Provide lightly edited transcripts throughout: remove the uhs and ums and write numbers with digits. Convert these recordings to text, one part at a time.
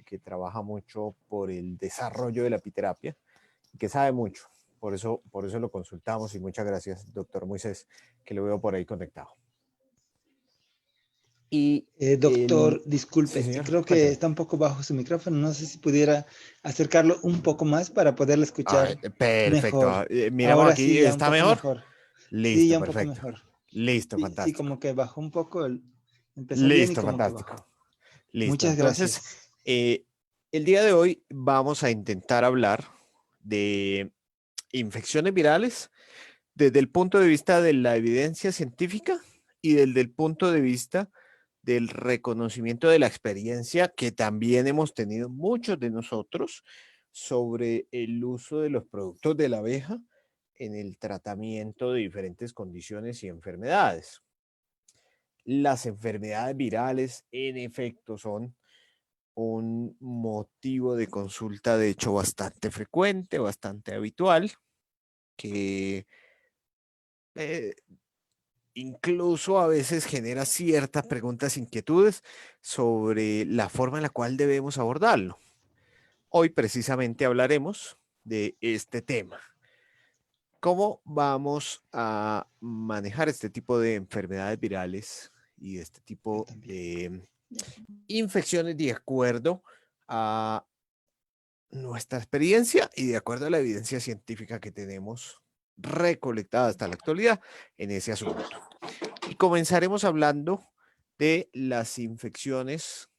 que trabaja mucho por el desarrollo de la apiterapia y que sabe mucho. Por eso lo consultamos y muchas gracias, doctor Moisés, que lo veo por ahí conectado. Y doctor, disculpe, sí, señor, creo que cuéntame. está un poco bajo su micrófono. No sé si pudiera acercarlo un poco más para poderle escuchar Perfecto. mejor. Miramos Ahora sí, aquí, ya un ¿está poco mejor? mejor. Sí, Listo, ya un poco perfecto. mejor. Listo, Sí, sí, fantástico. como que bajó un poco, empezó bien y Listo, como que fantástico. bajó. Listo. Muchas Entonces, gracias. el día de hoy vamos a intentar hablar de infecciones virales desde el punto de vista de la evidencia científica y desde el punto de vista del reconocimiento de la experiencia que también hemos tenido muchos de nosotros sobre el uso de los productos de la abeja en el tratamiento de diferentes condiciones y enfermedades. Las enfermedades virales, en efecto, son un motivo de consulta, de hecho, bastante frecuente, bastante habitual, que eh, incluso a veces genera ciertas preguntas, inquietudes sobre la forma en la cual debemos abordarlo. Hoy precisamente hablaremos de este tema. ¿Cómo vamos a manejar este tipo de enfermedades virales y este tipo de infecciones de acuerdo a nuestra experiencia y de acuerdo a la evidencia científica que tenemos recolectada hasta la actualidad en ese asunto? Y comenzaremos hablando de las infecciones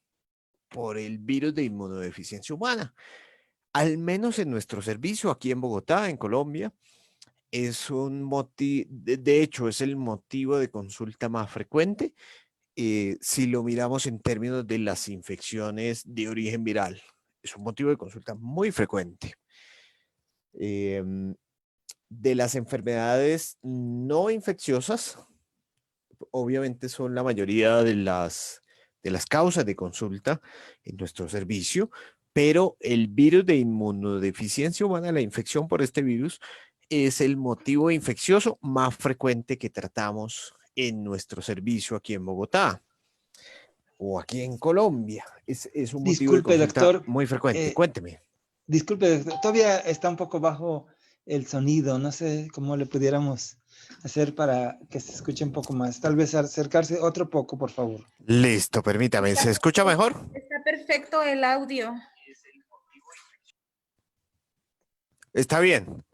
por el virus de inmunodeficiencia humana. Al menos en nuestro servicio aquí en Bogotá, en Colombia, es un motivo, de hecho, es el motivo de consulta más frecuente si lo miramos en términos de las infecciones de origen viral. Es un motivo de consulta muy frecuente. De las enfermedades no infecciosas, obviamente son la mayoría de las causas de consulta en nuestro servicio, pero el virus de inmunodeficiencia humana, la infección por este virus, es el motivo infeccioso más frecuente que tratamos en nuestro servicio aquí en Bogotá o aquí en Colombia. Es un motivo de Disculpe, consulta doctor. muy frecuente. eh, Cuénteme. Disculpe, doctor, todavía está un poco bajo el sonido. No sé cómo le pudiéramos hacer para que se escuche un poco más. Tal vez acercarse otro poco, por favor. Listo, permítame. ¿Se escucha mejor? Está perfecto el audio. ¿Está bien?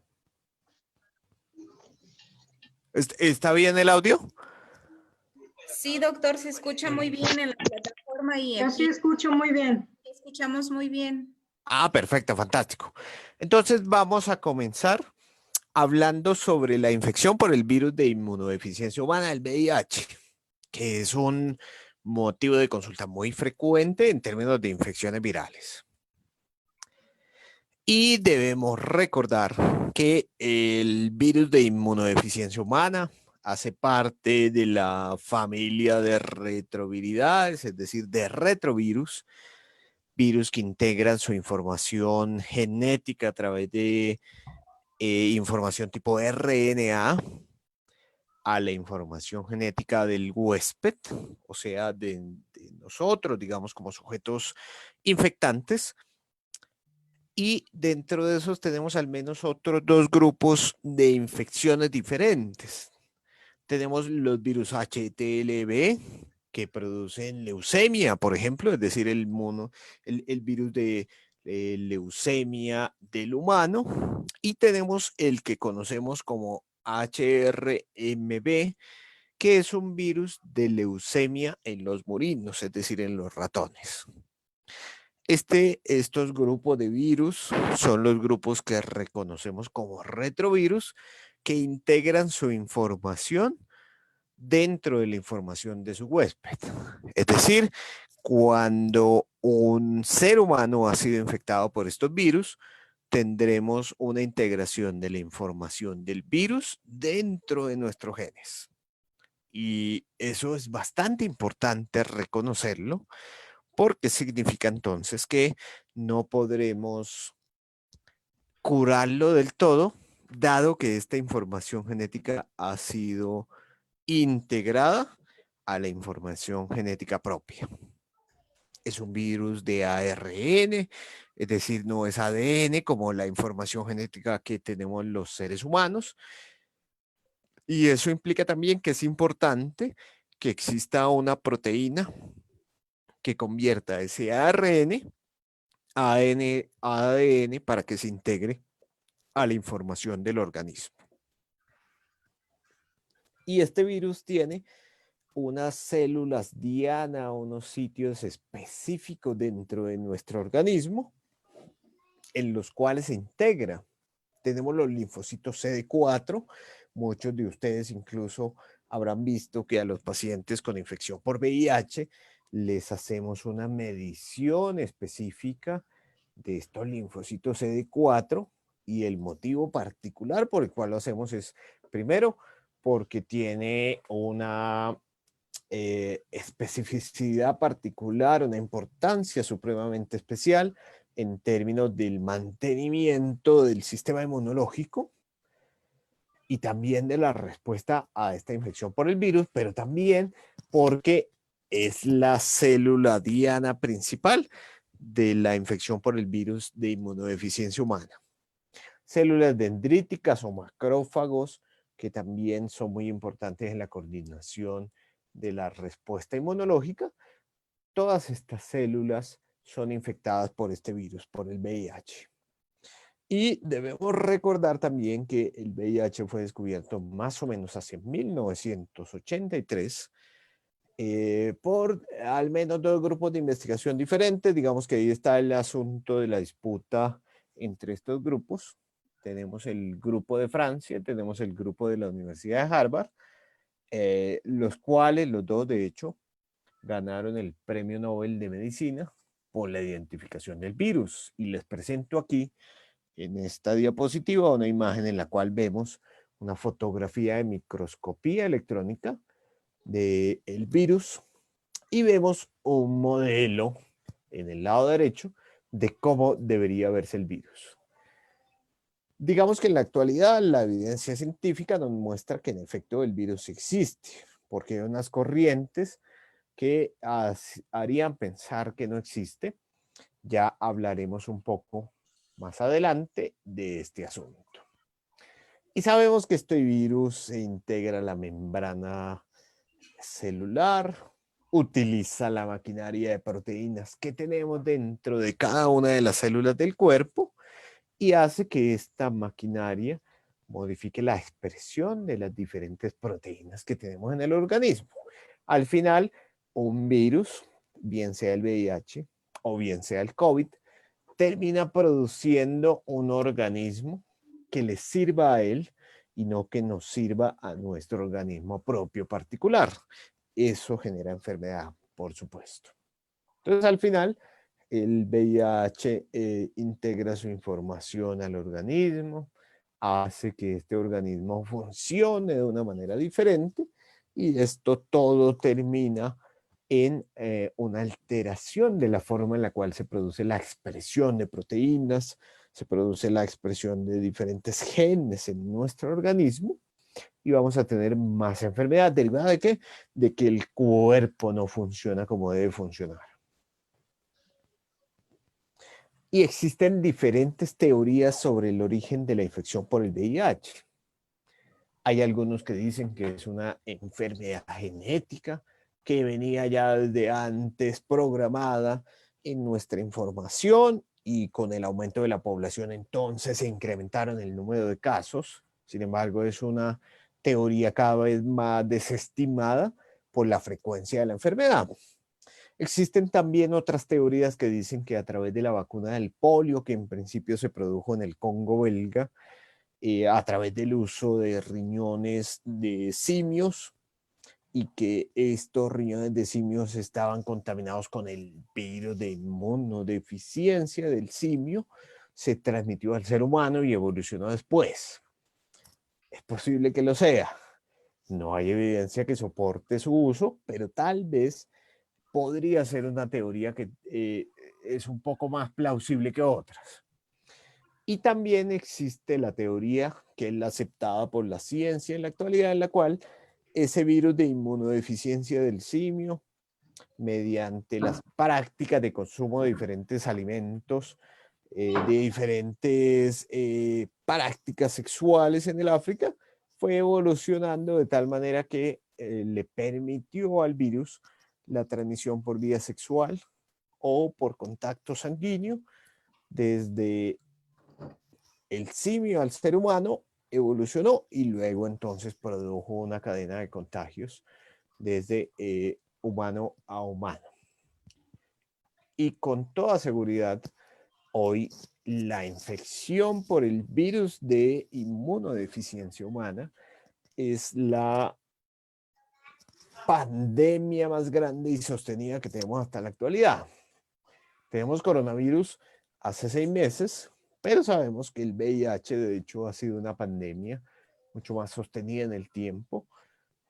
¿Está bien el audio? Sí, doctor, se escucha muy bien en la plataforma y Yo sí escucho muy bien. escuchamos muy bien. Ah, perfecto, fantástico. Entonces vamos a comenzar hablando sobre la infección por el virus de inmunodeficiencia humana, el VIH, que es un motivo de consulta muy frecuente en términos de infecciones virales. Y debemos recordar que el virus de inmunodeficiencia humana hace parte de la familia de retroviridades, es decir, de retrovirus, virus que integran su información genética a través de información tipo RNA a la información genética del huésped, o sea, de nosotros, digamos, como sujetos infectantes. Y dentro de esos tenemos al menos otros dos grupos de infecciones diferentes. Tenemos los virus HTLV, que producen leucemia, por ejemplo, es decir, el virus de leucemia del humano. Y tenemos el que conocemos como HRMB, que es un virus de leucemia en los murinos, es decir, en los ratones. Estos grupos de virus son los grupos que reconocemos como retrovirus, que integran su información dentro de la información de su huésped. Es decir, cuando un ser humano ha sido infectado por estos virus, tendremos una integración de la información del virus dentro de nuestros genes. Y eso es bastante importante reconocerlo, porque significa entonces que no podremos curarlo del todo, dado que esta información genética ha sido integrada a la información genética propia. es un virus de ARN, es decir, no es ADN como la información genética que tenemos los seres humanos. Y eso implica también que es importante que exista una proteína que convierta ese ARN a ADN para que se integre a la información del organismo. Y este virus tiene unas células diana, unos sitios específicos dentro de nuestro organismo en los cuales se integra. Tenemos los linfocitos CD4. Muchos de ustedes incluso habrán visto que a los pacientes con infección por VIH les hacemos una medición específica de estos linfocitos CD4 y el motivo particular por el cual lo hacemos es, primero, porque tiene una especificidad particular, una importancia supremamente especial en términos del mantenimiento del sistema inmunológico y también de la respuesta a esta infección por el virus, pero también porque es la célula diana principal de la infección por el virus de inmunodeficiencia humana. Células dendríticas o macrófagos que también son muy importantes en la coordinación de la respuesta inmunológica. Todas estas células son infectadas por este virus, por el VIH. Y debemos recordar también que el VIH fue descubierto más o menos hace 1983 por al menos 2 grupos de investigación diferentes. Digamos que ahí está el asunto de la disputa entre estos grupos. Tenemos el grupo de Francia, tenemos el grupo de la Universidad de Harvard, los cuales, los dos de hecho, ganaron el Premio Nobel de Medicina por la identificación del virus. Y les presento aquí, en esta diapositiva, una imagen en la cual vemos una fotografía de microscopía electrónica del virus y vemos un modelo en el lado derecho de cómo debería verse el virus. Digamos que en la actualidad la evidencia científica nos muestra que en efecto el virus existe, porque hay unas corrientes que harían pensar que no existe. Ya hablaremos un poco más adelante de este asunto. Y sabemos que este virus se integra a la membrana celular, utiliza la maquinaria de proteínas que tenemos dentro de cada una de las células del cuerpo y hace que esta maquinaria modifique la expresión de las diferentes proteínas que tenemos en el organismo. Al final, un virus, bien sea el VIH o bien sea el COVID, termina produciendo un organismo que le sirva a él y no que nos sirva a nuestro organismo propio particular. Eso genera enfermedad, por supuesto. Entonces, al final, el VIH integra su información al organismo, hace que este organismo funcione de una manera diferente y esto todo termina en una alteración de la forma en la cual se produce la expresión de proteínas, se produce la expresión de diferentes genes en nuestro organismo y vamos a tener más enfermedad. ¿Derivada de qué? De que el cuerpo no funciona como debe funcionar. Y existen diferentes teorías sobre el origen de la infección por el VIH. Hay algunos que dicen que es una enfermedad genética que venía ya desde antes programada en nuestra información y con el aumento de la población entonces se incrementaron el número de casos. Sin embargo, es una teoría cada vez más desestimada por la frecuencia de la enfermedad. Existen también otras teorías que dicen que a través de la vacuna del polio, que en principio se produjo en el Congo belga, a través del uso de riñones de simios y que estos riñones de simios estaban contaminados con el virus de inmunodeficiencia del simio, se transmitió al ser humano y evolucionó después. Es posible que lo sea. No hay evidencia que soporte su uso, pero tal vez podría ser una teoría que es un poco más plausible que otras. Y también existe la teoría que es la aceptada por la ciencia en la actualidad, en la cual ese virus de inmunodeficiencia del simio mediante las prácticas de consumo de diferentes alimentos, de diferentes prácticas sexuales en el África, fue evolucionando de tal manera que le permitió al virus la transmisión por vía sexual o por contacto sanguíneo desde el simio al ser humano, evolucionó y luego entonces produjo una cadena de contagios desde humano a humano. Y con toda seguridad, hoy la infección por el virus de inmunodeficiencia humana es la pandemia más grande y sostenida que tenemos hasta la actualidad. Tenemos coronavirus hace 6 meses, pero sabemos que el VIH de hecho ha sido una pandemia mucho más sostenida en el tiempo,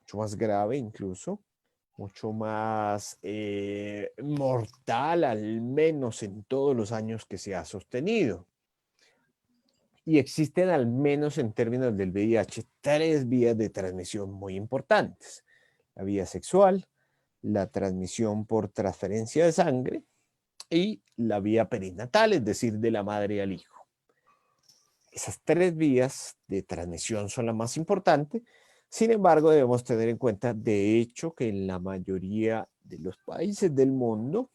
mucho más grave incluso, mucho más mortal, al menos en todos los años que se ha sostenido. Y existen, al menos en términos del VIH, 3 vías de transmisión muy importantes. La vía sexual, la transmisión por transferencia de sangre y la vía perinatal, es decir, de la madre al hijo. Esas 3 vías de transmisión son las más importantes. Sin embargo, debemos tener en cuenta, de hecho, que en la mayoría de los países del mundo,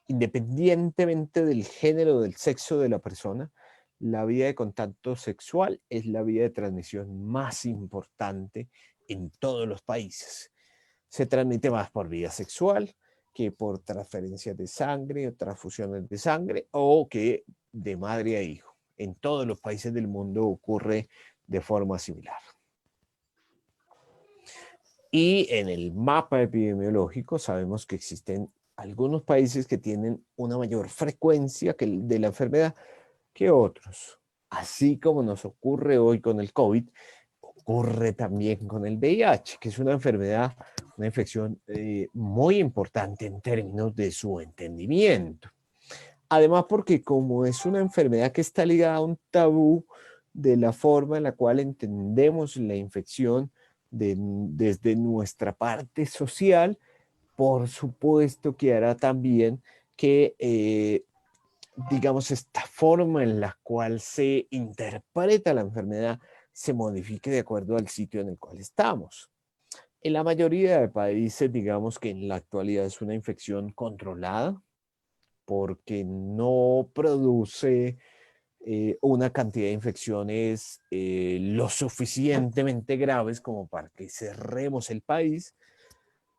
independientemente del género o del sexo de la persona, la vía de contacto sexual es la vía de transmisión más importante en todos los países. Se transmite más por vía sexual que por transferencias de sangre o transfusiones de sangre o que de madre a hijo. En todos los países del mundo ocurre de forma similar. Y en el mapa epidemiológico sabemos que existen algunos países que tienen una mayor frecuencia de la enfermedad que otros. Así como nos ocurre hoy con el COVID, ocurre también con el VIH, que es una enfermedad, una infección muy importante en términos de su entendimiento. Además, porque como es una enfermedad que está ligada a un tabú de la forma en la cual entendemos la infección desde nuestra parte social, por supuesto que hará también que, digamos, esta forma en la cual se interpreta la enfermedad se modifique de acuerdo al sitio en el cual estamos. En la mayoría de países, digamos que en la actualidad es una infección controlada porque no produce una cantidad de infecciones lo suficientemente graves como para que cerremos el país.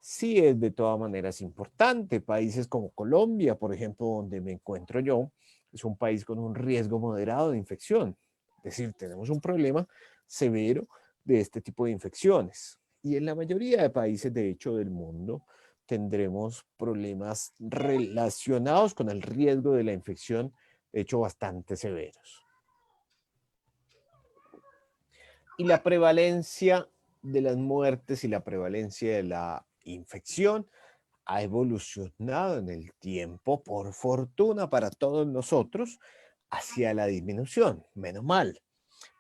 Sí es de todas maneras importante. Países como Colombia, por ejemplo, donde me encuentro yo, es un país con un riesgo moderado de infección. Es decir, tenemos un problema severo de este tipo de infecciones. Y en la mayoría de países, de hecho, del mundo, tendremos problemas relacionados con el riesgo de la infección, de hecho, bastante severos. Y la prevalencia de las muertes y la prevalencia de la infección ha evolucionado en el tiempo, por fortuna para todos nosotros, hacia la disminución, menos mal.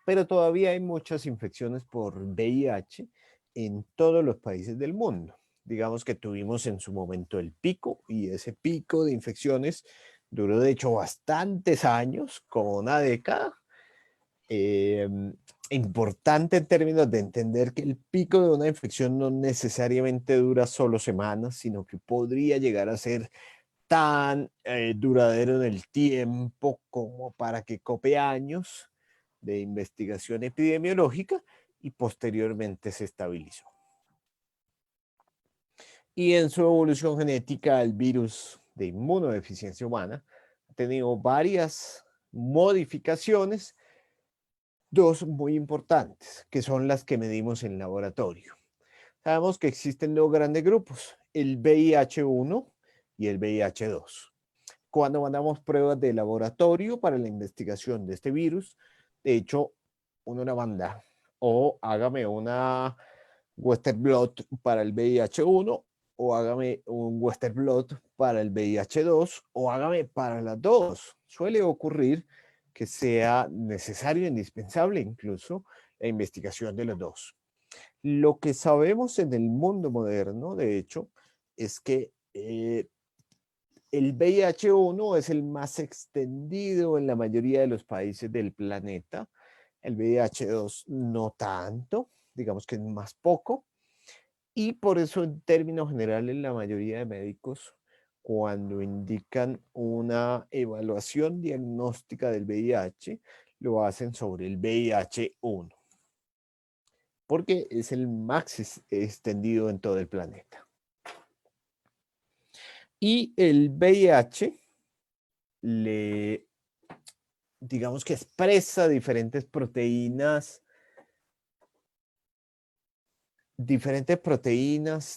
Pero todavía hay muchas infecciones por VIH en todos los países del mundo. Digamos que tuvimos en su momento el pico y ese pico de infecciones duró de hecho bastantes años, como una década. Importante en términos de entender que el pico de una infección no necesariamente dura solo semanas, sino que podría llegar a ser tan duradero en el tiempo como para que cope años de investigación epidemiológica y posteriormente se estabilizó. Y en su evolución genética, el virus de inmunodeficiencia humana ha tenido varias modificaciones, 2 muy importantes, que son las que medimos en laboratorio. Sabemos que existen 2 grandes grupos, el VIH-1 y el VIH-2. Cuando mandamos pruebas de laboratorio para la investigación de este virus, de hecho, uno la manda o hágame una Western blot para el VIH-1 o hágame un Western blot para el VIH-2 o hágame para las 2. Suele ocurrir que sea necesario, indispensable incluso, la investigación de los 2. Lo que sabemos en el mundo moderno, de hecho, es que El VIH-1 es el más extendido en la mayoría de los países del planeta. El VIH-2 no tanto, digamos que es más poco. Y por eso, en términos generales, la mayoría de médicos, cuando indican una evaluación diagnóstica del VIH, lo hacen sobre el VIH-1, porque es el más extendido en todo el planeta. Y el VIH digamos que expresa diferentes proteínas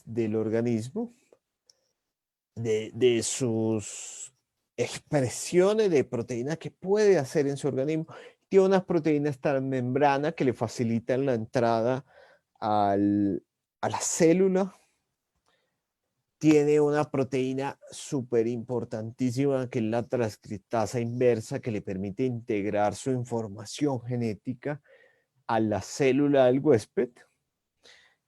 del organismo, de sus expresiones de proteínas que puede hacer en su organismo. Tiene unas proteínas transmembrana que le facilitan la entrada a la célula. Tiene una proteína súper importantísima que es la transcriptasa inversa, que le permite integrar su información genética a la célula del huésped.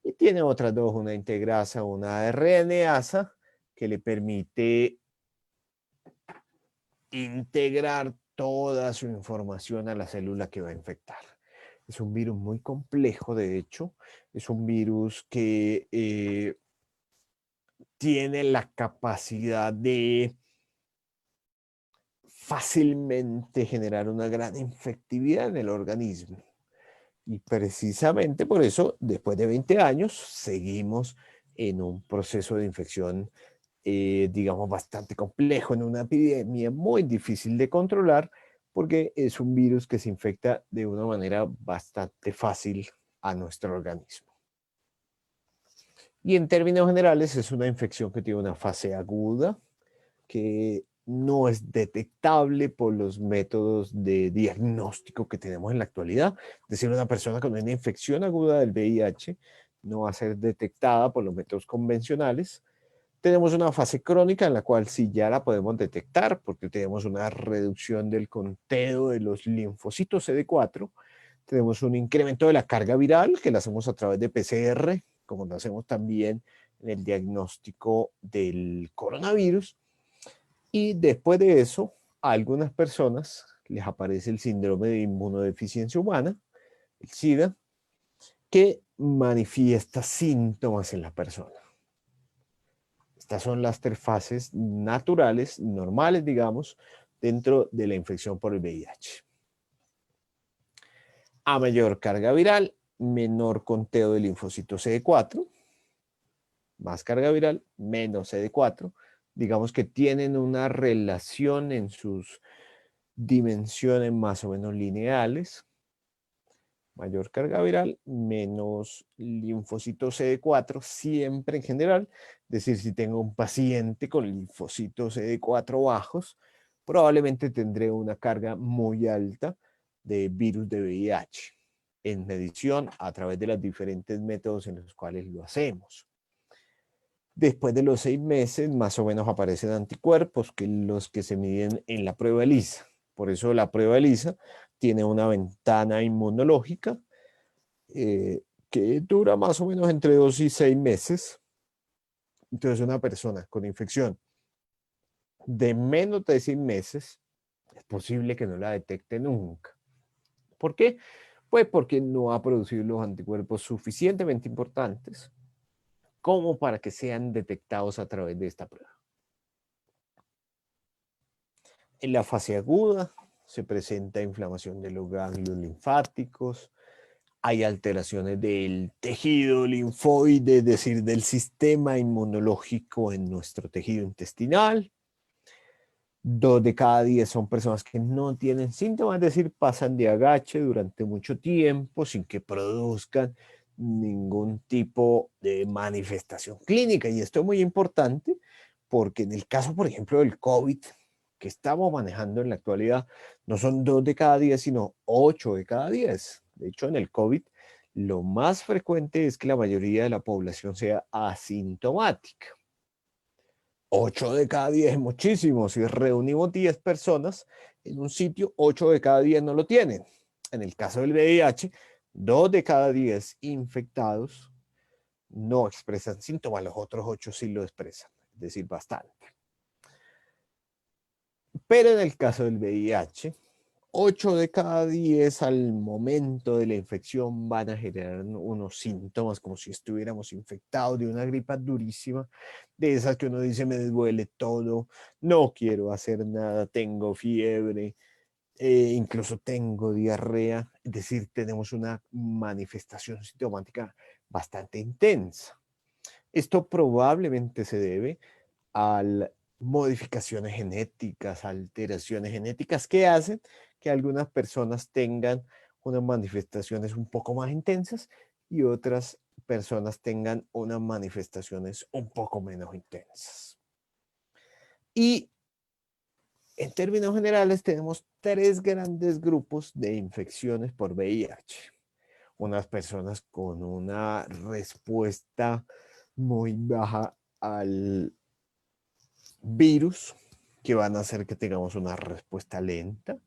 Y tiene otras dos, una integrasa, una RNasa, que le permite integrar toda su información a la célula que va a infectar. Es un virus muy complejo, de hecho. Es un virus que tiene la capacidad de fácilmente generar una gran infectividad en el organismo. Y precisamente por eso, después de 20 años, seguimos en un proceso de infección, digamos, bastante complejo, en una epidemia muy difícil de controlar, porque es un virus que se infecta de una manera bastante fácil a nuestro organismo. Y en términos generales es una infección que tiene una fase aguda, que no es detectable por los métodos de diagnóstico que tenemos en la actualidad. Es decir, una persona con una infección aguda del VIH no va a ser detectada por los métodos convencionales. Tenemos una fase crónica en la cual sí ya la podemos detectar porque tenemos una reducción del conteo de los linfocitos CD4. Tenemos un incremento de la carga viral que la hacemos a través de PCR, como lo hacemos también en el diagnóstico del coronavirus. Y después de eso, a algunas personas les aparece el síndrome de inmunodeficiencia humana, el SIDA, que manifiesta síntomas en la persona. Estas son las tres fases naturales, normales, digamos, dentro de la infección por el VIH. A mayor carga viral, menor conteo de linfocitos CD4, más carga viral, menos CD4. Digamos que tienen una relación en sus dimensiones más o menos lineales. Mayor carga viral, menos linfocitos CD4, siempre en general. Es decir, si tengo un paciente con linfocitos CD4 bajos, probablemente tendré una carga muy alta de virus de VIH en medición a través de los diferentes métodos en los cuales lo hacemos. Después de los 6 meses, más o menos aparecen anticuerpos, que los que se miden en la prueba ELISA. Por eso la prueba ELISA tiene una ventana inmunológica que dura más o menos entre 2 y 6 meses. Entonces, una persona con infección de menos de 6 meses, es posible que no la detecte nunca. ¿Por qué? Pues porque no ha producido los anticuerpos suficientemente importantes como para que sean detectados a través de esta prueba. En la fase aguda se presenta inflamación de los ganglios linfáticos, hay alteraciones del tejido linfoide, es decir, del sistema inmunológico en nuestro tejido intestinal. 2 de cada 10 son personas que no tienen síntomas, es decir, pasan de agache durante mucho tiempo sin que produzcan ningún tipo de manifestación clínica. Y esto es muy importante porque en el caso, por ejemplo, del COVID que estamos manejando en la actualidad, no son 2 de cada 10, sino 8 de cada 10. De hecho, en el COVID, lo más frecuente es que la mayoría de la población sea asintomática. 8 de cada 10 es muchísimo. Si reunimos 10 personas en un sitio, 8 de cada 10 no lo tienen. En el caso del VIH, 2 de cada 10 infectados no expresan síntomas, los otros 8 sí lo expresan. es decir, bastante. Pero en el caso del VIH, 8 de cada 10 al momento de la infección van a generar unos síntomas como si estuviéramos infectados de una gripa durísima, de esas que uno dice me duele todo, no quiero hacer nada, tengo fiebre, incluso tengo diarrea, es decir, tenemos una manifestación sintomática bastante intensa. Esto probablemente se debe a modificaciones genéticas, alteraciones genéticas que hacen que algunas personas tengan unas manifestaciones un poco más intensas y otras personas tengan unas manifestaciones un poco menos intensas. Y en términos generales tenemos 3 grandes grupos de infecciones por VIH. Unas personas con una respuesta muy baja al virus que van a hacer que tengamos una respuesta lenta.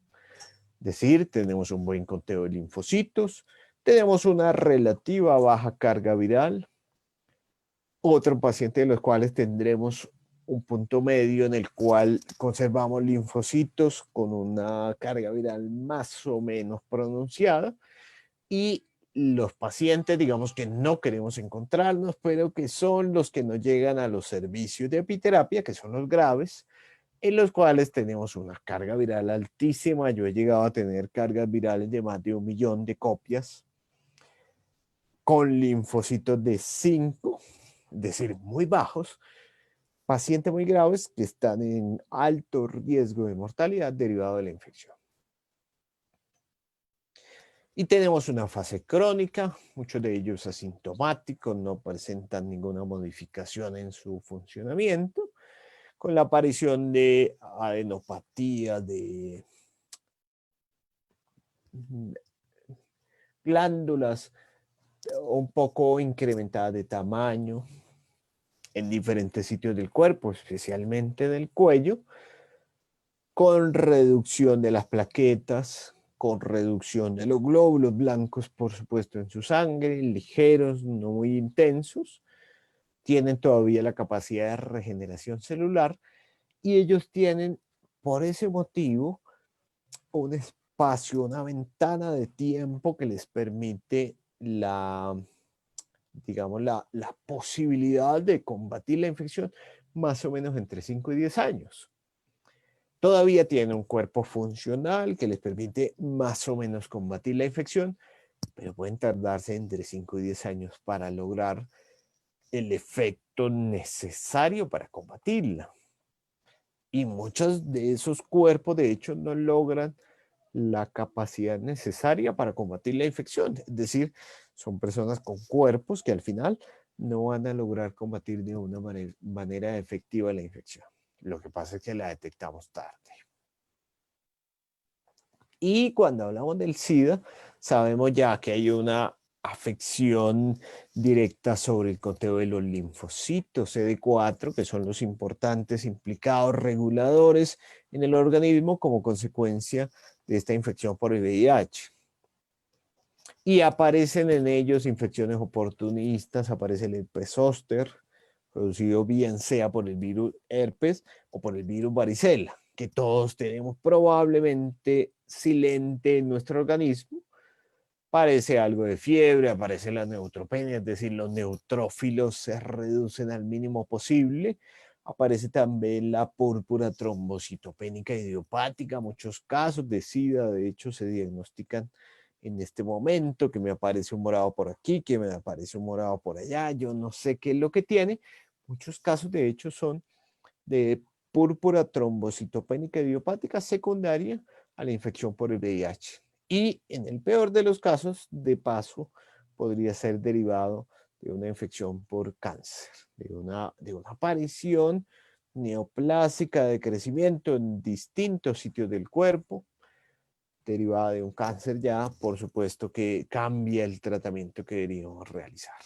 Es decir, tenemos un buen conteo de linfocitos, tenemos una relativa baja carga viral. Otro paciente de los cuales tendremos un punto medio en el cual conservamos linfocitos con una carga viral más o menos pronunciada. Y los pacientes, digamos que no queremos encontrarnos, pero que son los que nos llegan a los servicios de epiterapia, que son los graves, en los cuales tenemos una carga viral altísima. Yo he llegado a tener cargas virales de más de 1 millón de copias, con linfocitos de 5, es decir, muy bajos, pacientes muy graves que están en alto riesgo de mortalidad derivado de la infección. Y tenemos una fase crónica, muchos de ellos asintomáticos, no presentan ninguna modificación en su funcionamiento, con la aparición de adenopatía, de glándulas un poco incrementadas de tamaño en diferentes sitios del cuerpo, especialmente del cuello, con reducción de las plaquetas, con reducción de los glóbulos blancos, por supuesto, en su sangre, ligeros, no muy intensos. Tienen todavía la capacidad de regeneración celular y ellos tienen, por ese motivo, un espacio, una ventana de tiempo que les permite digamos, la posibilidad de combatir la infección más o menos entre 5 y 10 años. Todavía tienen un cuerpo funcional que les permite más o menos combatir la infección, pero pueden tardarse entre 5 y 10 años para lograr el efecto necesario para combatirla. Y muchos de esos cuerpos, de hecho, no logran la capacidad necesaria para combatir la infección. Es decir, son personas con cuerpos que al final no van a lograr combatir de una manera efectiva la infección. Lo que pasa es que la detectamos tarde. Y cuando hablamos del SIDA, sabemos ya que hay una afección directa sobre el conteo de los linfocitos CD4, que son los importantes implicados reguladores en el organismo como consecuencia de esta infección por el VIH. Y aparecen en ellos infecciones oportunistas, aparece el herpes zóster, producido bien sea por el virus herpes o por el virus varicela, que todos tenemos probablemente silente en nuestro organismo. Aparece algo de fiebre, aparece la neutropenia, es decir, los neutrófilos se reducen al mínimo posible. Aparece también la púrpura trombocitopénica idiopática. Muchos casos de SIDA, de hecho, se diagnostican en este momento, que me aparece un morado por aquí, que me aparece un morado por allá. Yo no sé qué es lo que tiene. Muchos casos, de hecho, son de púrpura trombocitopénica idiopática secundaria a la infección por el VIH. Y en el peor de los casos, de paso, podría ser derivado de una infección por cáncer, de una aparición neoplásica de crecimiento en distintos sitios del cuerpo, derivada de un cáncer ya, por supuesto que cambia el tratamiento que deberíamos realizar.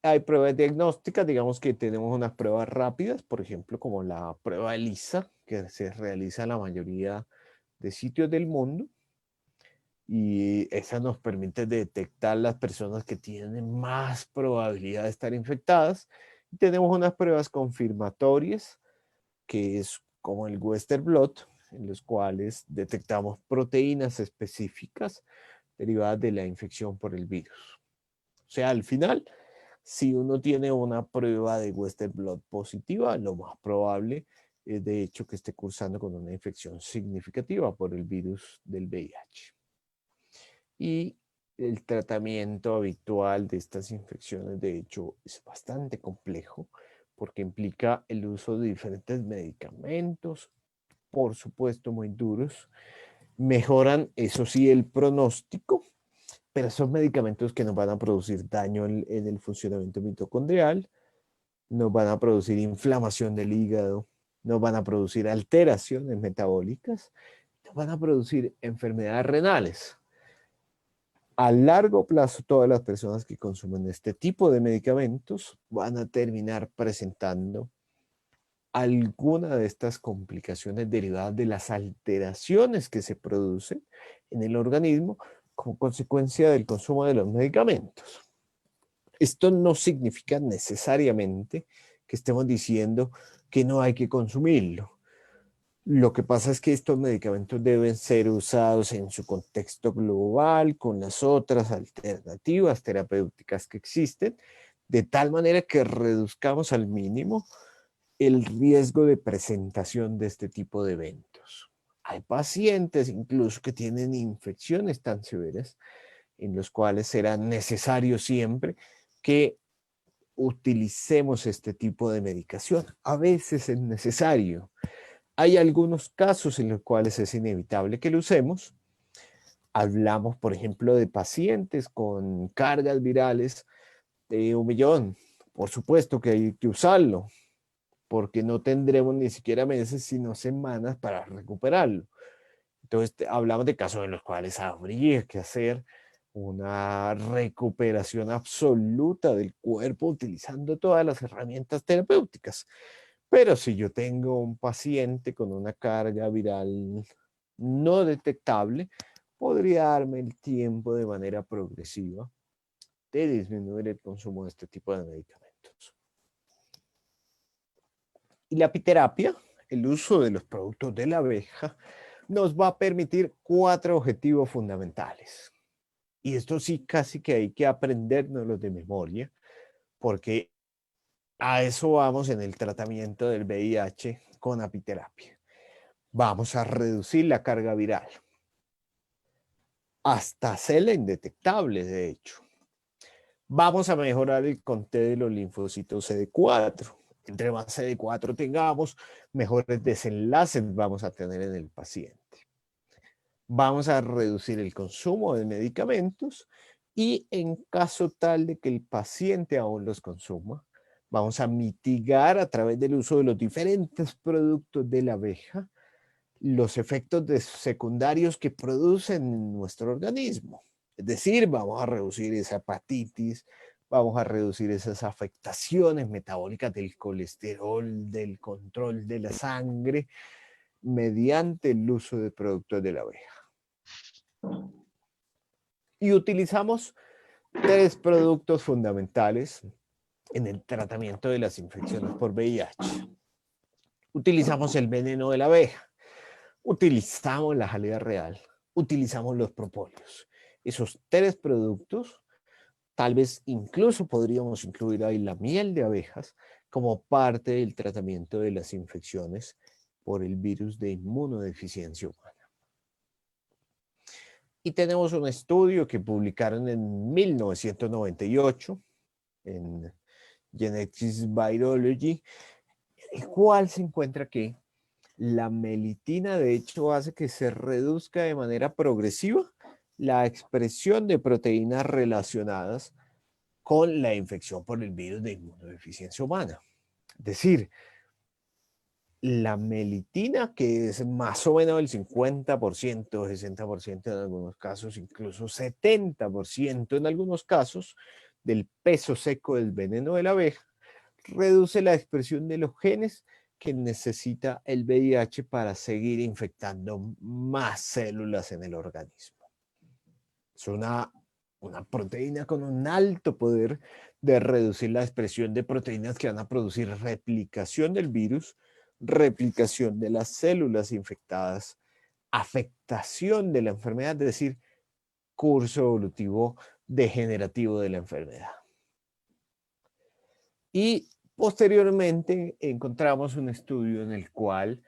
Hay pruebas diagnósticas, digamos que tenemos unas pruebas rápidas, por ejemplo, como la prueba ELISA, que se realiza en la mayoría de sitios del mundo, y esa nos permite detectar las personas que tienen más probabilidad de estar infectadas, Tenemos unas pruebas confirmatorias, que es como el Western blot, en los cuales detectamos proteínas específicas derivadas de la infección por el virus. O sea, al final, si uno tiene una prueba de Western blot positiva, lo más probable es de hecho que esté cursando con una infección significativa por el virus del VIH. Y el tratamiento habitual de estas infecciones, de hecho, es bastante complejo porque implica el uso de diferentes medicamentos, por supuesto muy duros. Mejoran, eso sí, el pronóstico, pero son medicamentos que nos van a producir daño en el funcionamiento mitocondrial, nos van a producir inflamación del hígado, nos van a producir alteraciones metabólicas, nos van a producir enfermedades renales. A largo plazo, todas las personas que consumen este tipo de medicamentos van a terminar presentando alguna de estas complicaciones derivadas de las alteraciones que se producen en el organismo como consecuencia del consumo de los medicamentos. Esto no significa necesariamente que estemos diciendo que no hay que consumirlo. Lo que pasa es que estos medicamentos deben ser usados en su contexto global, con las otras alternativas terapéuticas que existen, de tal manera que reduzcamos al mínimo el riesgo de presentación de este tipo de eventos. Hay pacientes incluso que tienen infecciones tan severas en los cuales será necesario siempre que utilicemos este tipo de medicación. A veces es necesario. Hay algunos casos en los cuales es inevitable que lo usemos. Hablamos, por ejemplo, de pacientes con cargas virales de 1.000.000. Por supuesto que hay que usarlo, porque no tendremos ni siquiera meses, sino semanas para recuperarlo. Entonces, hablamos de casos en los cuales habría que hacer una recuperación absoluta del cuerpo utilizando todas las herramientas terapéuticas. Pero si yo tengo un paciente con una carga viral no detectable, podría darme el tiempo de manera progresiva de disminuir el consumo de este tipo de medicamentos. Y la apiterapia, el uso de los productos de la abeja, nos va a permitir 4 objetivos fundamentales. Y esto sí casi que hay que aprendernos de memoria, porque a eso vamos en el tratamiento del VIH con apiterapia. Vamos a reducir la carga viral hasta hacerla indetectable, de hecho. Vamos a mejorar el conteo de los linfocitos CD4. Entre más CD4 tengamos, mejores desenlaces vamos a tener en el paciente. Vamos a reducir el consumo de medicamentos y en caso tal de que el paciente aún los consuma, vamos a mitigar a través del uso de los diferentes productos de la abeja los efectos secundarios que producen en nuestro organismo. Es decir, vamos a reducir esa hepatitis, vamos a reducir esas afectaciones metabólicas del colesterol, del control de la sangre, mediante el uso de productos de la abeja. Y utilizamos 3 productos fundamentales en el tratamiento de las infecciones por VIH. Utilizamos el veneno de la abeja, utilizamos la jalea real, utilizamos los propóleos. Esos 3 productos, tal vez incluso podríamos incluir ahí la miel de abejas como parte del tratamiento de las infecciones por el virus de inmunodeficiencia humana. Y tenemos un estudio que publicaron en 1998 en Genetics Virology, el cual se encuentra que la melitina de hecho hace que se reduzca de manera progresiva la expresión de proteínas relacionadas con la infección por el virus de inmunodeficiencia humana. Es decir, la melitina, que es más o menos el 50%, 60% en algunos casos, incluso 70% en algunos casos, del peso seco del veneno de la abeja, reduce la expresión de los genes que necesita el VIH para seguir infectando más células en el organismo. Es una una proteína con un alto poder de reducir la expresión de proteínas que van a producir replicación del virus, replicación de las células infectadas, afectación de la enfermedad, es decir, curso evolutivo degenerativo de la enfermedad. Y posteriormente encontramos un estudio en el cual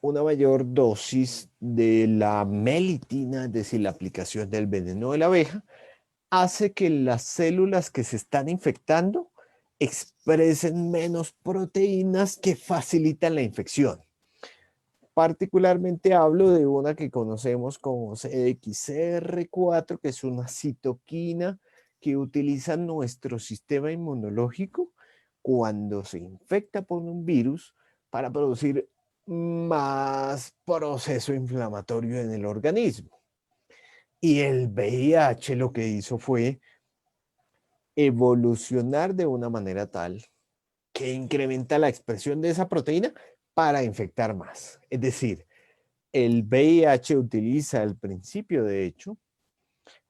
una mayor dosis de la melitina, es decir, la aplicación del veneno de la abeja, hace que las células que se están infectando expresen menos proteínas que facilitan la infección. Particularmente hablo de una que conocemos como CXCR4, que es una citoquina que utiliza nuestro sistema inmunológico cuando se infecta por un virus para producir más proceso inflamatorio en el organismo. Y el VIH lo que hizo fue evolucionar de una manera tal que incrementa la expresión de esa proteína para infectar más. Es decir, el VIH utiliza al principio, de hecho,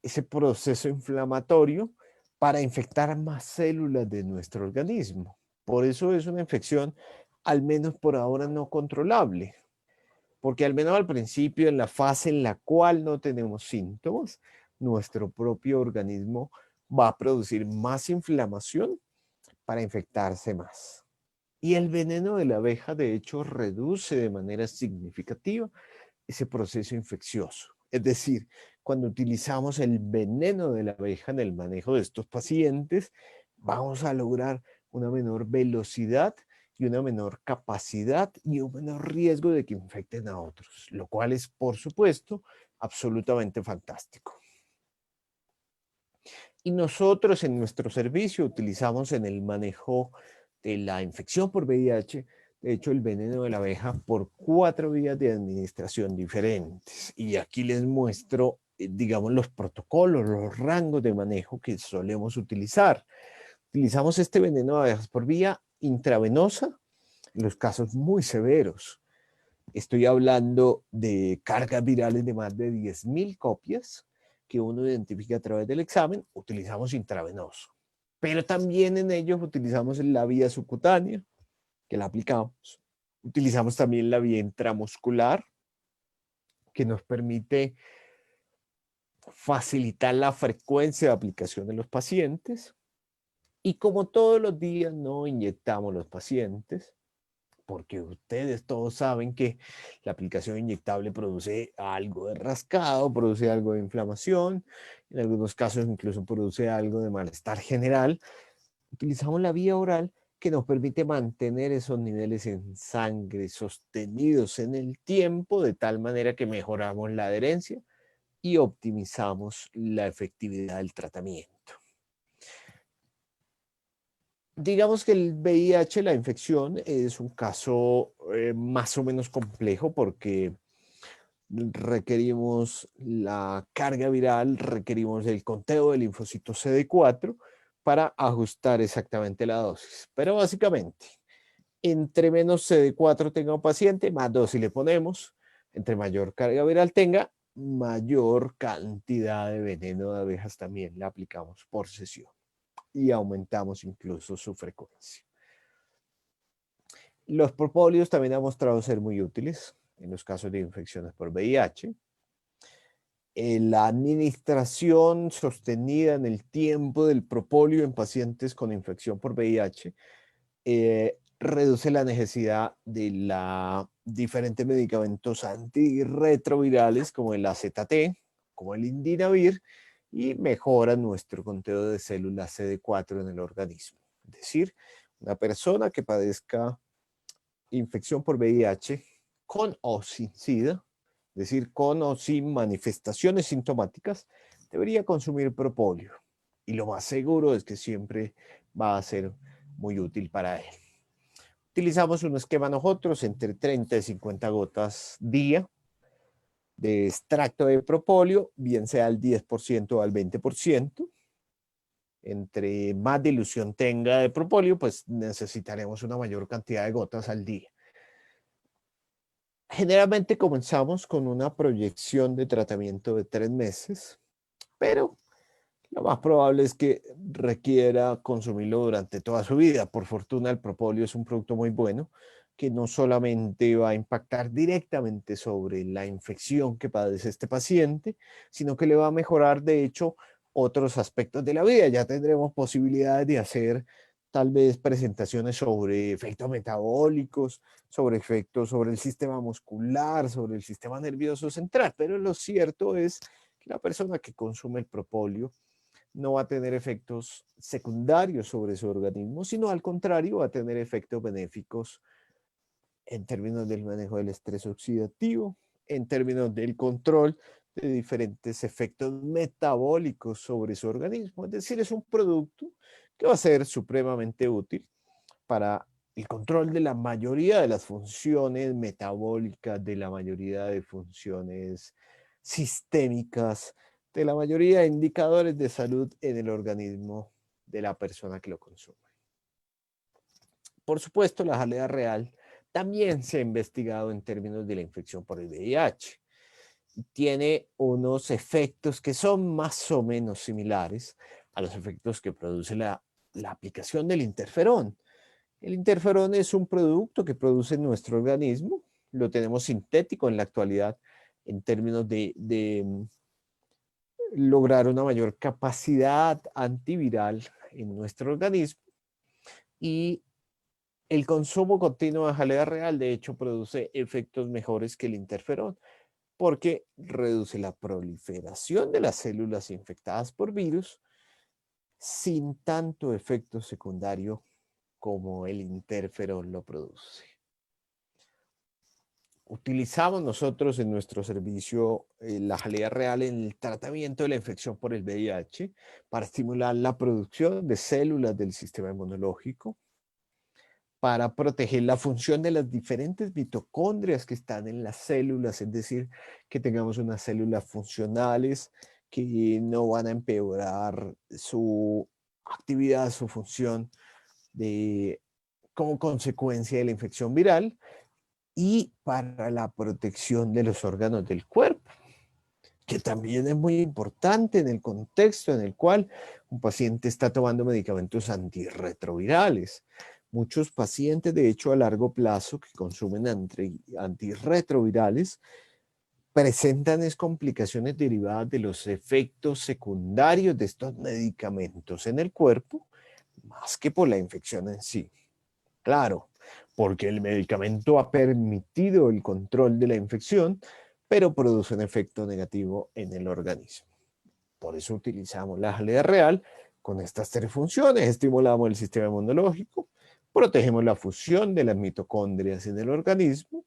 ese proceso inflamatorio para infectar más células de nuestro organismo. Por eso es una infección, al menos por ahora, no controlable. Porque al menos al principio, en la fase en la cual no tenemos síntomas, nuestro propio organismo va a producir más inflamación para infectarse más. Y el veneno de la abeja, de hecho, reduce de manera significativa ese proceso infeccioso. Es decir, cuando utilizamos el veneno de la abeja en el manejo de estos pacientes, vamos a lograr una menor velocidad y una menor capacidad y un menor riesgo de que infecten a otros, lo cual es, por supuesto, absolutamente fantástico. Y nosotros en nuestro servicio utilizamos en el manejo de la infección por VIH, de hecho, el veneno de la abeja por 4 vías de administración diferentes. Y aquí les muestro, digamos, los protocolos, los rangos de manejo que solemos utilizar. Utilizamos este veneno de abejas por vía intravenosa en los casos muy severos. Estoy hablando de cargas virales de más de 10.000 copias que uno identifica a través del examen. Utilizamos intravenoso. Pero también en ellos utilizamos la vía subcutánea, que la aplicamos. Utilizamos también la vía intramuscular, que nos permite facilitar la frecuencia de aplicación de los pacientes. Y como todos los días no inyectamos los pacientes, porque ustedes todos saben que la aplicación inyectable produce algo de rascado, produce algo de inflamación, en algunos casos incluso produce algo de malestar general. Utilizamos la vía oral, que nos permite mantener esos niveles en sangre sostenidos en el tiempo, de tal manera que mejoramos la adherencia y optimizamos la efectividad del tratamiento. Digamos que el VIH, la infección, es un caso más o menos complejo porque requerimos la carga viral, requerimos el conteo de linfocitos CD4 para ajustar exactamente la dosis. Pero básicamente, entre menos CD4 tenga un paciente, más dosis le ponemos. Entre mayor carga viral tenga, mayor cantidad de veneno de abejas también le aplicamos por sesión. Y aumentamos incluso su frecuencia. Los propóleos también han mostrado ser muy útiles en los casos de infecciones por VIH. La administración sostenida en el tiempo del propóleo en pacientes con infección por VIH reduce la necesidad de diferentes medicamentos antirretrovirales como el AZT, como el Indinavir, y mejora nuestro conteo de células CD4 en el organismo. Es decir, una persona que padezca infección por VIH con o sin SIDA, es decir, con o sin manifestaciones sintomáticas, debería consumir propóleo. Y lo más seguro es que siempre va a ser muy útil para él. Utilizamos un esquema nosotros entre 30 y 50 gotas día de extracto de propóleo, bien sea al 10% o al 20%. Entre más dilución tenga de propóleo, pues necesitaremos una mayor cantidad de gotas al día. Generalmente comenzamos con una proyección de tratamiento de 3 meses, pero lo más probable es que requiera consumirlo durante toda su vida. Por fortuna, el propóleo es un producto muy bueno que no solamente va a impactar directamente sobre la infección que padece este paciente, sino que le va a mejorar, de hecho, otros aspectos de la vida. Ya tendremos posibilidades de hacer tal vez presentaciones sobre efectos metabólicos, sobre efectos sobre el sistema muscular, sobre el sistema nervioso central, pero lo cierto es que la persona que consume el propóleo no va a tener efectos secundarios sobre su organismo, sino al contrario, va a tener efectos benéficos en términos del manejo del estrés oxidativo, en términos del control de diferentes efectos metabólicos sobre su organismo. Es decir, es un producto que va a ser supremamente útil para el control de la mayoría de las funciones metabólicas, de la mayoría de funciones sistémicas, de la mayoría de indicadores de salud en el organismo de la persona que lo consume. Por supuesto, la jalea real también se ha investigado en términos de la infección por el VIH. Tiene unos efectos que son más o menos similares a los efectos que produce la aplicación del interferón. El interferón es un producto que produce nuestro organismo, lo tenemos sintético en la actualidad en términos de lograr una mayor capacidad antiviral en nuestro organismo, y el consumo continuo de jalea real de hecho produce efectos mejores que el interferón porque reduce la proliferación de las células infectadas por virus sin tanto efecto secundario como el interferón lo produce. Utilizamos nosotros en nuestro servicio la jalea real en el tratamiento de la infección por el VIH para estimular la producción de células del sistema inmunológico, para proteger la función de las diferentes mitocondrias que están en las células, es decir, que tengamos unas células funcionales que no van a empeorar su actividad, su función como consecuencia de la infección viral, y para la protección de los órganos del cuerpo, que también es muy importante en el contexto en el cual un paciente está tomando medicamentos antirretrovirales. Muchos pacientes, de hecho, a largo plazo que consumen antirretrovirales presentan complicaciones derivadas de los efectos secundarios de estos medicamentos en el cuerpo, más que por la infección en sí. Claro, porque el medicamento ha permitido el control de la infección, pero produce un efecto negativo en el organismo. Por eso utilizamos la jalea real con estas 3 funciones. Estimulamos el sistema inmunológico, protegemos la fusión de las mitocondrias en el organismo,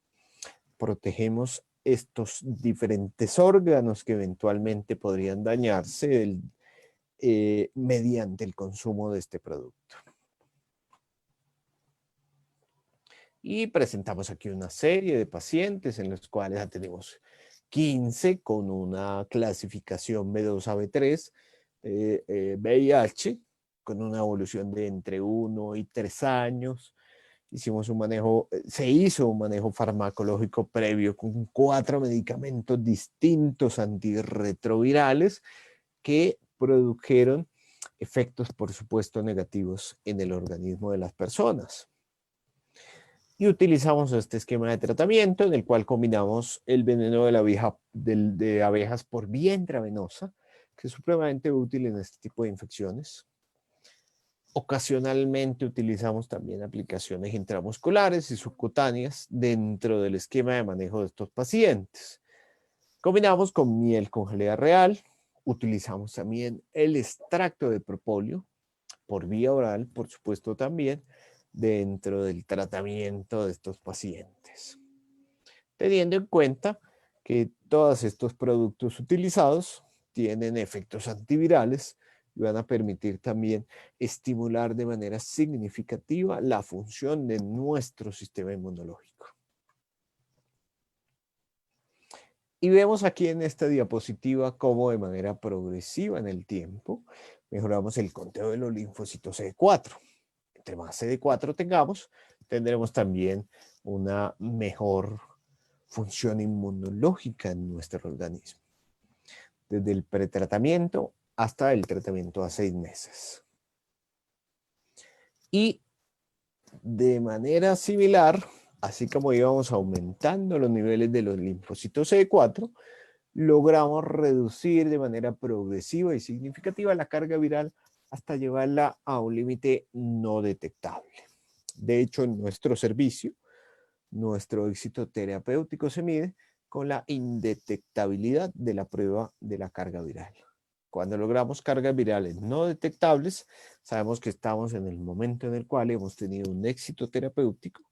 protegemos estos diferentes órganos que eventualmente podrían dañarse mediante el consumo de este producto. Y presentamos aquí una serie de pacientes en los cuales ya tenemos 15 con una clasificación B2 a B3, VIH, con una evolución de entre 1 y 3 años. Hicimos un manejo, se hizo un manejo farmacológico previo con 4 medicamentos distintos antirretrovirales que produjeron efectos, por supuesto, negativos en el organismo de las personas. Y utilizamos este esquema de tratamiento en el cual combinamos el veneno de abejas por vía intravenosa, que es supremamente útil en este tipo de infecciones. Ocasionalmente utilizamos también aplicaciones intramusculares y subcutáneas dentro del esquema de manejo de estos pacientes. Combinamos con miel con jalea real, utilizamos también el extracto de propóleo por vía oral, por supuesto también, dentro del tratamiento de estos pacientes. Teniendo en cuenta que todos estos productos utilizados tienen efectos antivirales y van a permitir también estimular de manera significativa la función de nuestro sistema inmunológico. Y vemos aquí en esta diapositiva cómo de manera progresiva en el tiempo mejoramos el conteo de los linfocitos CD4. Entre más CD4 tengamos, tendremos también una mejor función inmunológica en nuestro organismo, desde el pretratamiento hasta el tratamiento a 6 meses. Y de manera similar, así como íbamos aumentando los niveles de los linfocitos CD4, logramos reducir de manera progresiva y significativa la carga viral hasta llevarla a un límite no detectable. De hecho, en nuestro servicio, nuestro éxito terapéutico se mide con la indetectabilidad de la prueba de la carga viral. Cuando logramos cargas virales no detectables, sabemos que estamos en el momento en el cual hemos tenido un éxito terapéutico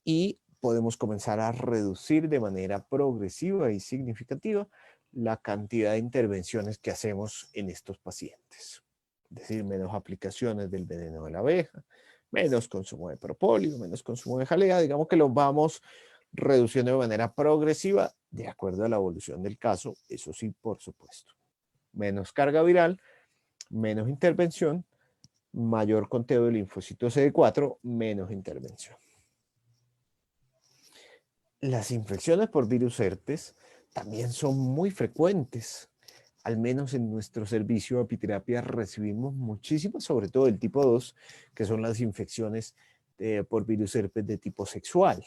y podemos comenzar a reducir de manera progresiva y significativa la cantidad de intervenciones que hacemos en estos pacientes. Es decir, menos aplicaciones del veneno de la abeja, menos consumo de propóleo, menos consumo de jalea, digamos que lo vamos reduciendo de manera progresiva de acuerdo a la evolución del caso, eso sí, por supuesto. Menos carga viral, menos intervención, mayor conteo de linfocitos CD4, menos intervención. Las infecciones por virus herpes también son muy frecuentes. Al menos en nuestro servicio de apiterapia recibimos muchísimas, sobre todo del tipo 2, que son las infecciones por virus herpes de tipo sexual.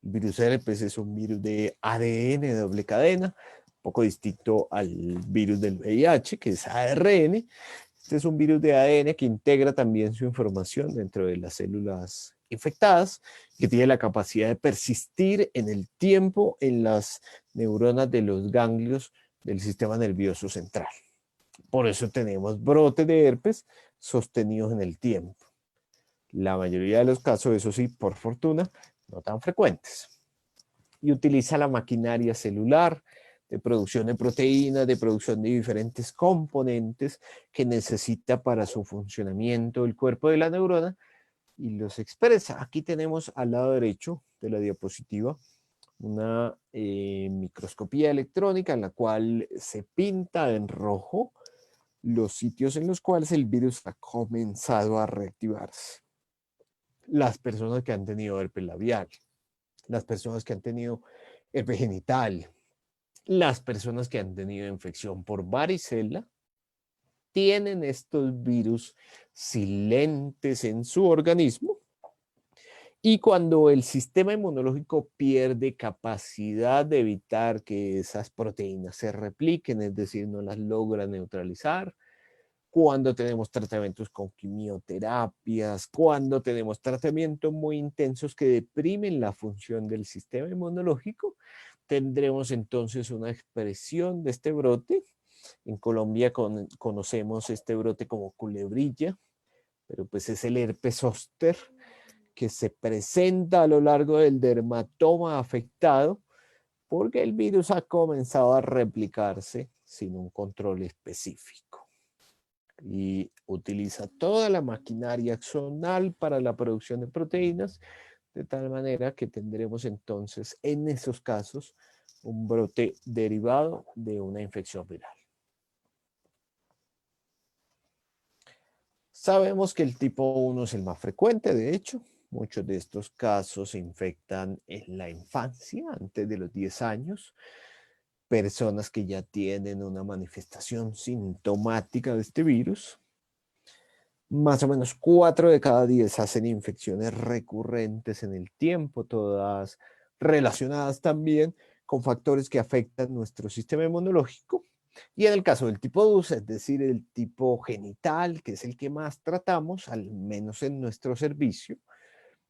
El virus herpes es un virus de ADN de doble cadena, un poco distinto al virus del VIH, que es ARN. Este es un virus de ADN que integra también su información dentro de las células infectadas, que tiene la capacidad de persistir en el tiempo en las neuronas de los ganglios del sistema nervioso central. Por eso tenemos brotes de herpes sostenidos en el tiempo. La mayoría de los casos, eso sí, por fortuna, no tan frecuentes. Y utiliza la maquinaria celular de producción de proteínas, de producción de diferentes componentes que necesita para su funcionamiento el cuerpo de la neurona y los expresa. Aquí tenemos al lado derecho de la diapositiva una microscopía electrónica en la cual se pinta en rojo los sitios en los cuales el virus ha comenzado a reactivarse. Las personas que han tenido herpes labial, las personas que han tenido herpes genital, las personas que han tenido infección por varicela, tienen estos virus silentes en su organismo. Y cuando el sistema inmunológico pierde capacidad de evitar que esas proteínas se repliquen, es decir, no las logra neutralizar, cuando tenemos tratamientos con quimioterapias, cuando tenemos tratamientos muy intensos que deprimen la función del sistema inmunológico, tendremos entonces una expresión de este brote. En Colombia conocemos este brote como culebrilla, pero pues es el herpes zóster que se presenta a lo largo del dermatoma afectado porque el virus ha comenzado a replicarse sin un control específico. Y utiliza toda la maquinaria axonal para la producción de proteínas, de tal manera que tendremos entonces en esos casos un brote derivado de una infección viral. Sabemos que el tipo 1 es el más frecuente, de hecho. Muchos de estos casos se infectan en la infancia, antes de los 10 años. Personas que ya tienen una manifestación sintomática de este virus. Más o menos 4 de cada 10 hacen infecciones recurrentes en el tiempo, todas relacionadas también con factores que afectan nuestro sistema inmunológico. Y en el caso del tipo 2, es decir, el tipo genital, que es el que más tratamos, al menos en nuestro servicio,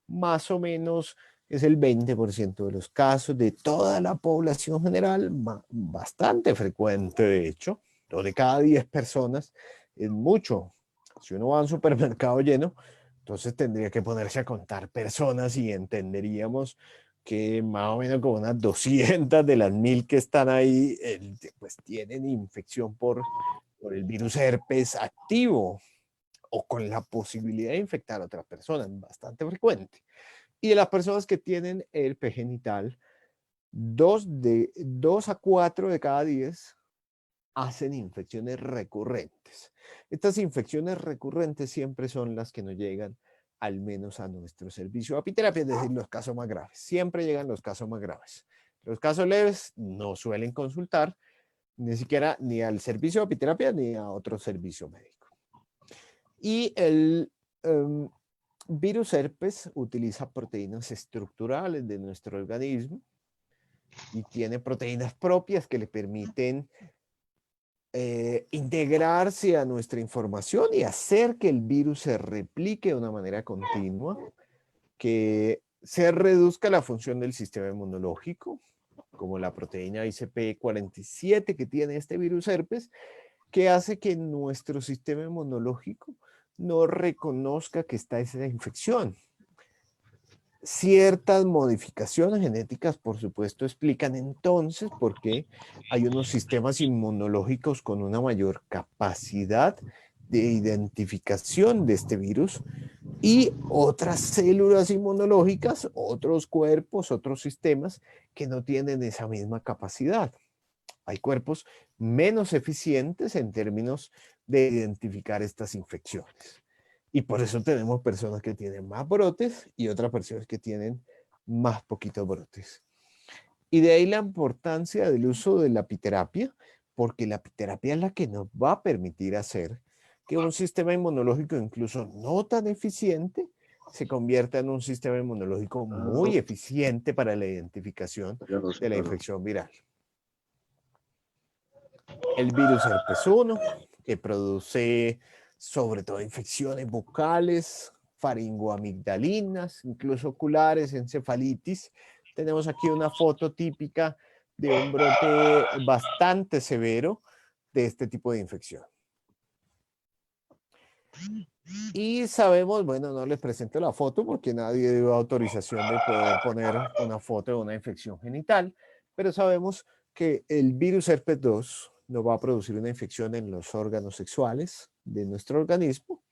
más o menos es el 20% de los casos de toda la población general, bastante frecuente de hecho, 2 de cada 10 personas es mucho. Si uno va a un supermercado lleno, entonces tendría que ponerse a contar personas y entenderíamos que más o menos como unas 200 de las 1000 que están ahí, pues tienen infección por el virus herpes activo o con la posibilidad de infectar a otras personas, bastante frecuente. Y de las personas que tienen herpes genital, 2 a 4 de cada 10 hacen infecciones recurrentes. Estas infecciones recurrentes siempre son las que nos llegan al menos a nuestro servicio de apiterapia, es decir, los casos más graves. Siempre llegan los casos más graves. Los casos leves no suelen consultar ni siquiera ni al servicio de apiterapia ni a otro servicio médico. Y el virus herpes utiliza proteínas estructurales de nuestro organismo y tiene proteínas propias que le permiten integrarse a nuestra información y hacer que el virus se replique de una manera continua, que se reduzca la función del sistema inmunológico, como la proteína ICP47 que tiene este virus herpes, que hace que nuestro sistema inmunológico no reconozca que está esa infección. Ciertas modificaciones genéticas, por supuesto, explican entonces por qué hay unos sistemas inmunológicos con una mayor capacidad de identificación de este virus y otras células inmunológicas, otros cuerpos, otros sistemas que no tienen esa misma capacidad. Hay cuerpos menos eficientes en términos de identificar estas infecciones. Y por eso tenemos personas que tienen más brotes y otras personas que tienen más poquitos brotes. Y de ahí la importancia del uso de la apiterapia, porque la apiterapia es la que nos va a permitir hacer que un sistema inmunológico incluso no tan eficiente se convierta en un sistema inmunológico muy eficiente para la identificación de la infección viral. El virus herpes 1, que produce sobre todo infecciones bucales, faringoamigdalinas, incluso oculares, encefalitis. Tenemos aquí una foto típica de un brote bastante severo de este tipo de infección. Y sabemos, bueno, no les presento la foto porque nadie dio autorización de poder poner una foto de una infección genital, pero sabemos que el virus herpes 2 nos va a producir una infección en los órganos sexuales de nuestro organismo,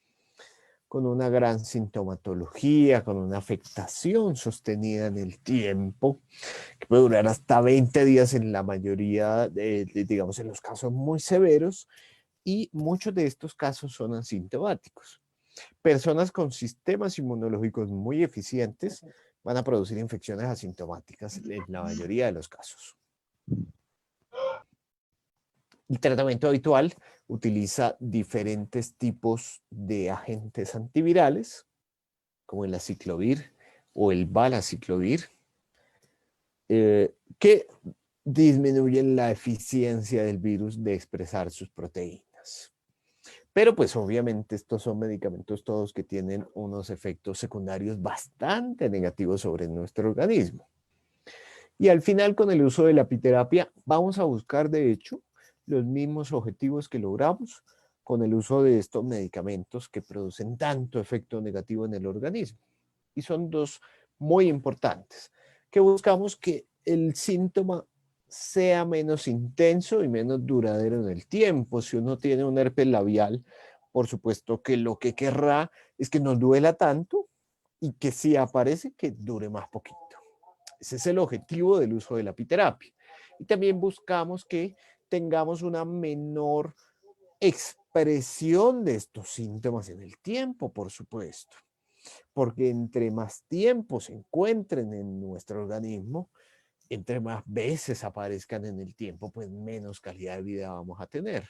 con una gran sintomatología, con una afectación sostenida en el tiempo, que puede durar hasta 20 días en la mayoría, digamos, en los casos muy severos, y muchos de estos casos son asintomáticos. Personas con sistemas inmunológicos muy eficientes van a producir infecciones asintomáticas en la mayoría de los casos. El tratamiento habitual utiliza diferentes tipos de agentes antivirales, como el aciclovir o el valaciclovir, que disminuyen la eficiencia del virus de expresar sus proteínas. Pero pues obviamente estos son medicamentos todos que tienen unos efectos secundarios bastante negativos sobre nuestro organismo. Y al final, con el uso de la apiterapia, vamos a buscar de hecho los mismos objetivos que logramos con el uso de estos medicamentos que producen tanto efecto negativo en el organismo. Y son dos muy importantes, que buscamos que el síntoma sea menos intenso y menos duradero en el tiempo. Si uno tiene un herpes labial, por supuesto que lo que querrá es que no duela tanto y que si aparece, que dure más poquito. Ese es el objetivo del uso de la apiterapia. Y también buscamos que tengamos una menor expresión de estos síntomas en el tiempo, por supuesto. Porque entre más tiempo se encuentren en nuestro organismo, entre más veces aparezcan en el tiempo, pues menos calidad de vida vamos a tener.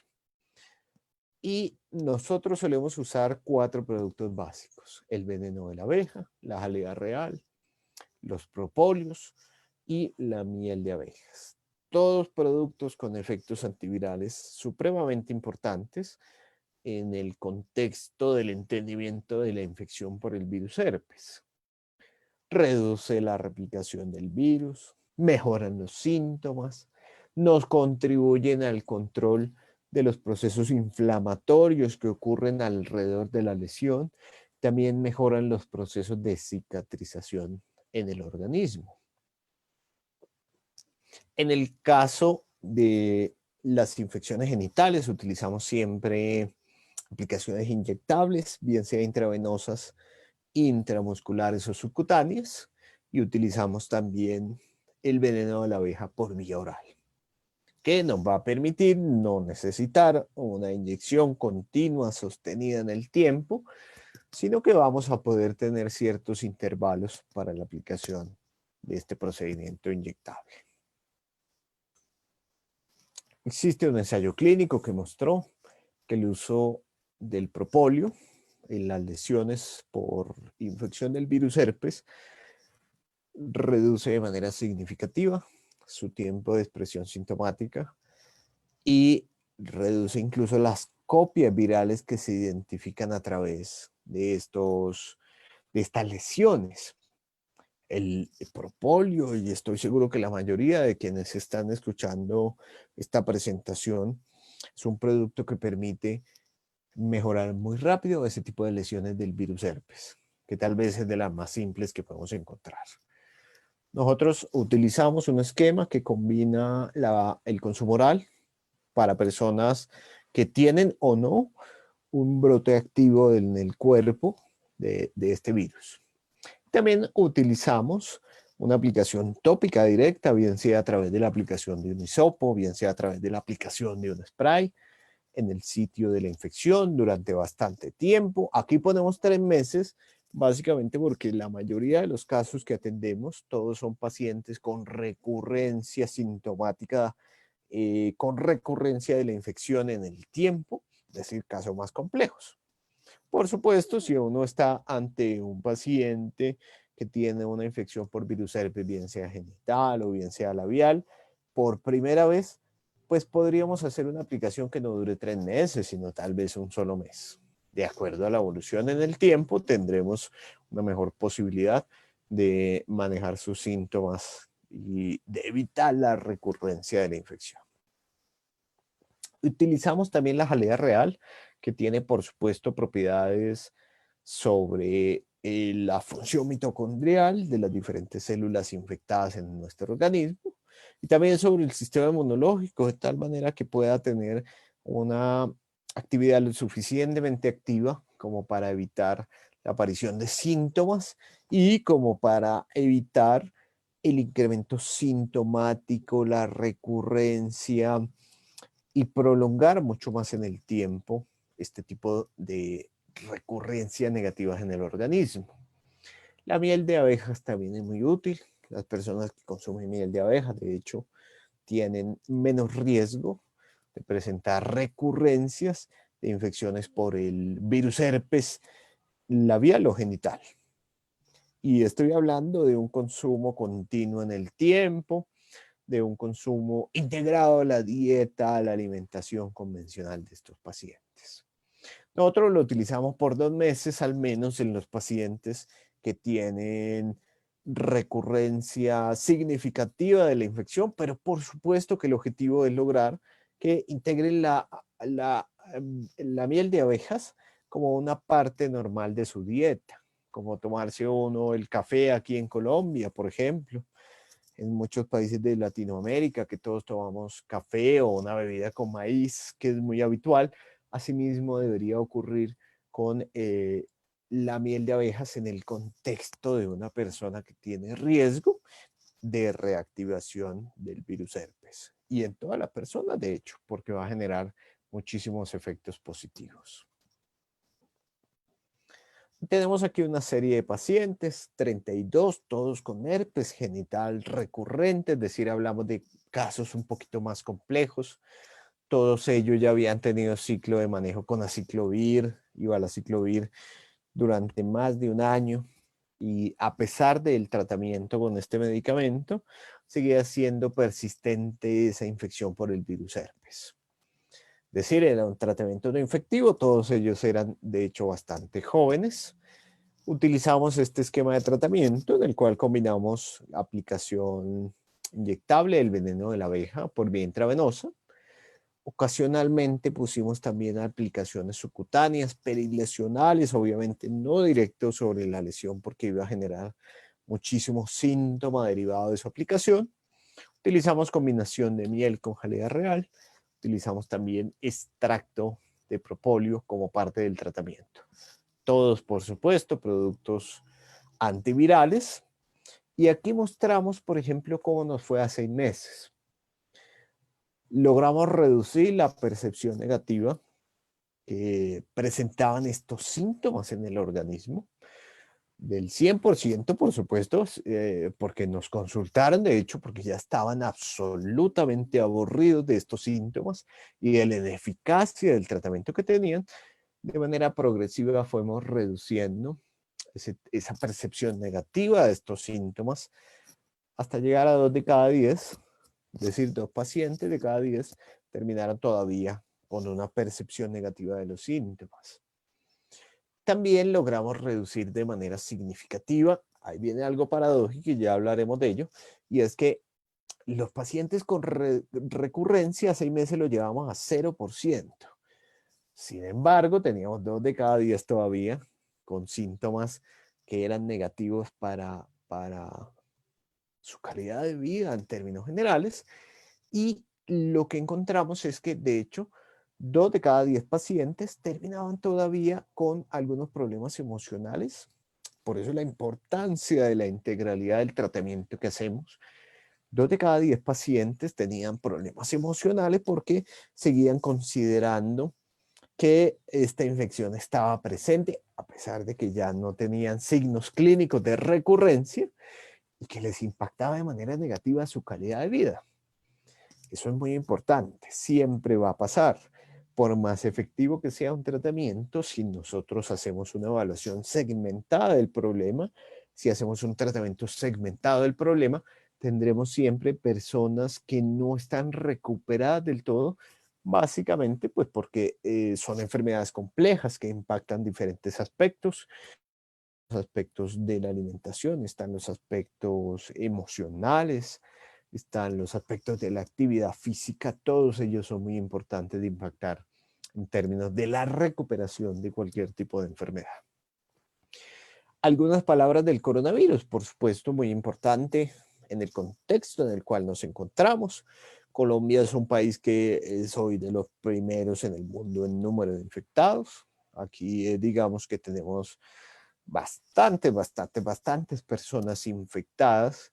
Y nosotros solemos usar 4 productos básicos: el veneno de la abeja, la jalea real, los propóleos y la miel de abejas. Todos productos con efectos antivirales supremamente importantes en el contexto del entendimiento de la infección por el virus herpes. Reduce la replicación del virus, mejoran los síntomas, nos contribuyen al control de los procesos inflamatorios que ocurren alrededor de la lesión, también mejoran los procesos de cicatrización en el organismo. En el caso de las infecciones genitales, utilizamos siempre aplicaciones inyectables, bien sea intravenosas, intramusculares o subcutáneas, y utilizamos también el veneno de la abeja por vía oral, que nos va a permitir no necesitar una inyección continua sostenida en el tiempo, sino que vamos a poder tener ciertos intervalos para la aplicación de este procedimiento inyectable. Existe un ensayo clínico que mostró que el uso del propóleo en las lesiones por infección del virus herpes reduce de manera significativa su tiempo de expresión sintomática y reduce incluso las copias virales que se identifican a través de estas lesiones. El propóleo, y estoy seguro que la mayoría de quienes están escuchando esta presentación, es un producto que permite mejorar muy rápido ese tipo de lesiones del virus herpes, que tal vez es de las más simples que podemos encontrar. Nosotros utilizamos un esquema que combina el consumo oral para personas que tienen o no un brote activo en el cuerpo de este virus. También utilizamos una aplicación tópica directa, bien sea a través de la aplicación de un hisopo, bien sea a través de la aplicación de un spray en el sitio de la infección durante bastante tiempo. Aquí ponemos 3 meses, básicamente porque la mayoría de los casos que atendemos, todos son pacientes con recurrencia sintomática, con recurrencia de la infección en el tiempo, es decir, casos más complejos. Por supuesto, si uno está ante un paciente que tiene una infección por virus herpes, bien sea genital o bien sea labial, por primera vez, pues podríamos hacer una aplicación que no dure 3 meses, sino tal vez un solo mes. De acuerdo a la evolución en el tiempo, tendremos una mejor posibilidad de manejar sus síntomas y de evitar la recurrencia de la infección. Utilizamos también la jalea real, que tiene, por supuesto, propiedades sobre la función mitocondrial de las diferentes células infectadas en nuestro organismo y también sobre el sistema inmunológico, de tal manera que pueda tener una actividad lo suficientemente activa como para evitar la aparición de síntomas y como para evitar el incremento sintomático, la recurrencia, y prolongar mucho más en el tiempo este tipo de recurrencia negativas en el organismo. La miel de abejas también es muy útil. Las personas que consumen miel de abejas, de hecho, tienen menos riesgo de presentar recurrencias de infecciones por el virus herpes labial o genital. Y estoy hablando de un consumo continuo en el tiempo, de un consumo integrado a la dieta, a la alimentación convencional de estos pacientes. Nosotros lo utilizamos por 2 meses al menos en los pacientes que tienen recurrencia significativa de la infección, pero por supuesto que el objetivo es lograr que integren la miel de abejas como una parte normal de su dieta, como tomarse uno el café aquí en Colombia, por ejemplo, en muchos países de Latinoamérica, que todos tomamos café o una bebida con maíz, que es muy habitual. Asimismo, debería ocurrir con la miel de abejas en el contexto de una persona que tiene riesgo de reactivación del virus herpes. Y en toda la persona, de hecho, porque va a generar muchísimos efectos positivos. Tenemos aquí una serie de pacientes, 32, todos con herpes genital recurrente, es decir, hablamos de casos un poquito más complejos. Todos ellos ya habían tenido ciclo de manejo con aciclovir y valaciclovir durante más de un año y a pesar del tratamiento con este medicamento, seguía siendo persistente esa infección por el virus herpes. Es decir, era un tratamiento no infectivo, todos ellos eran de hecho bastante jóvenes. Utilizamos este esquema de tratamiento en el cual combinamos aplicación inyectable del veneno de la abeja por vía intravenosa. Ocasionalmente pusimos también aplicaciones subcutáneas, perilesionales, obviamente no directo sobre la lesión porque iba a generar muchísimos síntomas derivados de su aplicación. Utilizamos combinación de miel con jalea real. Utilizamos también extracto de propóleo como parte del tratamiento. Todos, por supuesto, productos antivirales. Y aquí mostramos, por ejemplo, cómo nos fue a 6 meses. Logramos reducir la percepción negativa que presentaban estos síntomas en el organismo. del 100%, por supuesto, porque nos consultaron, de hecho, porque ya estaban absolutamente aburridos de estos síntomas y de la ineficacia del tratamiento que tenían. De manera progresiva fuimos reduciendo esa percepción negativa de estos síntomas hasta llegar a 2 de cada 10, es decir, 2 pacientes de cada 10 terminaron todavía con una percepción negativa de los síntomas. También logramos reducir de manera significativa, ahí viene algo paradójico y ya hablaremos de ello, y es que los pacientes con recurrencia a 6 meses lo llevamos a 0%. Sin embargo, teníamos 2 de cada 10 todavía con síntomas que eran negativos para su calidad de vida en términos generales. Y lo que encontramos es que, de hecho, 2 de cada 10 pacientes terminaban todavía con algunos problemas emocionales. Por eso la importancia de la integralidad del tratamiento que hacemos. 2 de cada 10 pacientes tenían problemas emocionales porque seguían considerando que esta infección estaba presente, a pesar de que ya no tenían signos clínicos de recurrencia y que les impactaba de manera negativa su calidad de vida. Eso es muy importante, siempre va a pasar. Por más efectivo que sea un tratamiento, si nosotros hacemos una evaluación segmentada del problema, si hacemos un tratamiento segmentado del problema, tendremos siempre personas que no están recuperadas del todo, básicamente pues porque son enfermedades complejas que impactan diferentes aspectos. Los aspectos de la alimentación, están los aspectos emocionales, están los aspectos de la actividad física, todos ellos son muy importantes de impactar en términos de la recuperación de cualquier tipo de enfermedad. Algunas palabras del coronavirus, por supuesto, muy importante en el contexto en el cual nos encontramos. Colombia es un país que es hoy de los primeros en el mundo en número de infectados. Aquí digamos que tenemos bastantes personas infectadas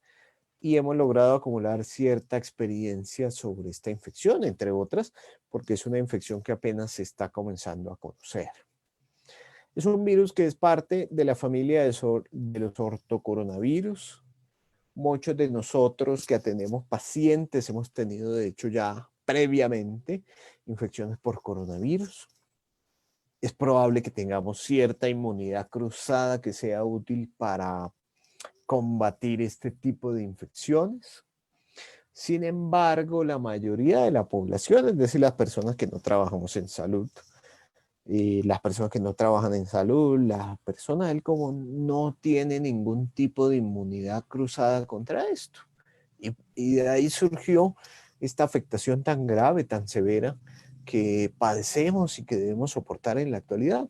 y hemos logrado acumular cierta experiencia sobre esta infección, entre otras, porque es una infección que apenas se está comenzando a conocer. Es un virus que es parte de la familia de los ortocoronavirus. Muchos de nosotros que atendemos pacientes hemos tenido, de hecho, ya previamente infecciones por coronavirus. Es probable que tengamos cierta inmunidad cruzada que sea útil para combatir este tipo de infecciones. Sin embargo, la mayoría de la población, es decir, las personas que no trabajamos en salud, las personas que no trabajan en salud, las personas del común, no tienen ningún tipo de inmunidad cruzada contra esto. Y de ahí surgió esta afectación tan grave, tan severa, que padecemos y que debemos soportar en la actualidad.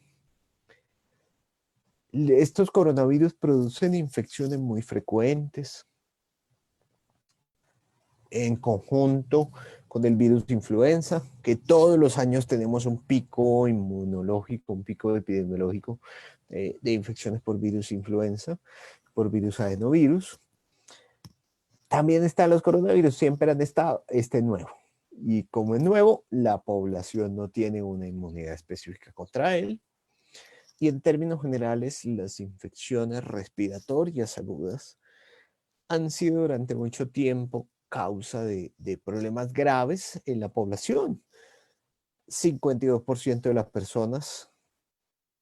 Estos coronavirus producen infecciones muy frecuentes en conjunto con el virus de influenza, que todos los años tenemos un pico inmunológico, un pico epidemiológico de infecciones por virus influenza, por virus adenovirus. También están los coronavirus, siempre han estado, este nuevo. Y como es nuevo, la población no tiene una inmunidad específica contra él. Y en términos generales, las infecciones respiratorias agudas han sido durante mucho tiempo causa de problemas graves en la población. 52% de las personas,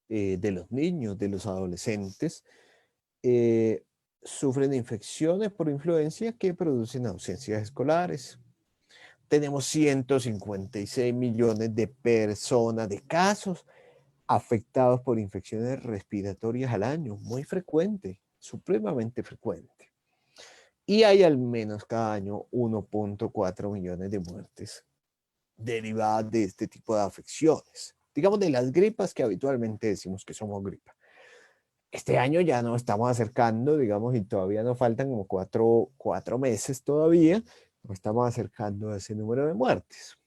de los niños, de los adolescentes, sufren infecciones por influencia que producen ausencias escolares. Tenemos 156 millones de personas, de casos afectados por infecciones respiratorias al año, muy frecuente, supremamente frecuente. Y hay al menos cada año 1.4 millones de muertes derivadas de este tipo de afecciones. Digamos de las gripas que habitualmente decimos que somos gripa. Este año ya nos estamos acercando, digamos, y todavía nos faltan como cuatro meses todavía, nos estamos acercando a ese número de muertes.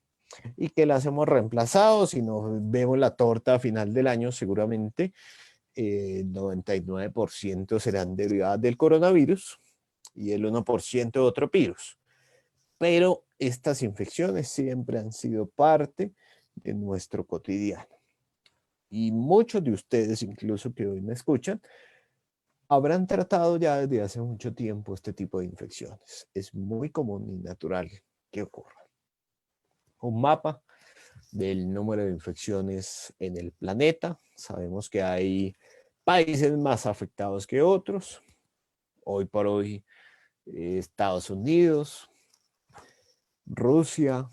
Y que las hemos reemplazado, si nos vemos la torta a final del año, seguramente el 99% serán derivadas del coronavirus y el 1% de otro virus. Pero estas infecciones siempre han sido parte de nuestro cotidiano. Y muchos de ustedes, incluso que hoy me escuchan, habrán tratado ya desde hace mucho tiempo este tipo de infecciones. Es muy común y natural que ocurra. Un mapa del número de infecciones en el planeta. Sabemos que hay países más afectados que otros. Hoy por hoy, Estados Unidos, Rusia,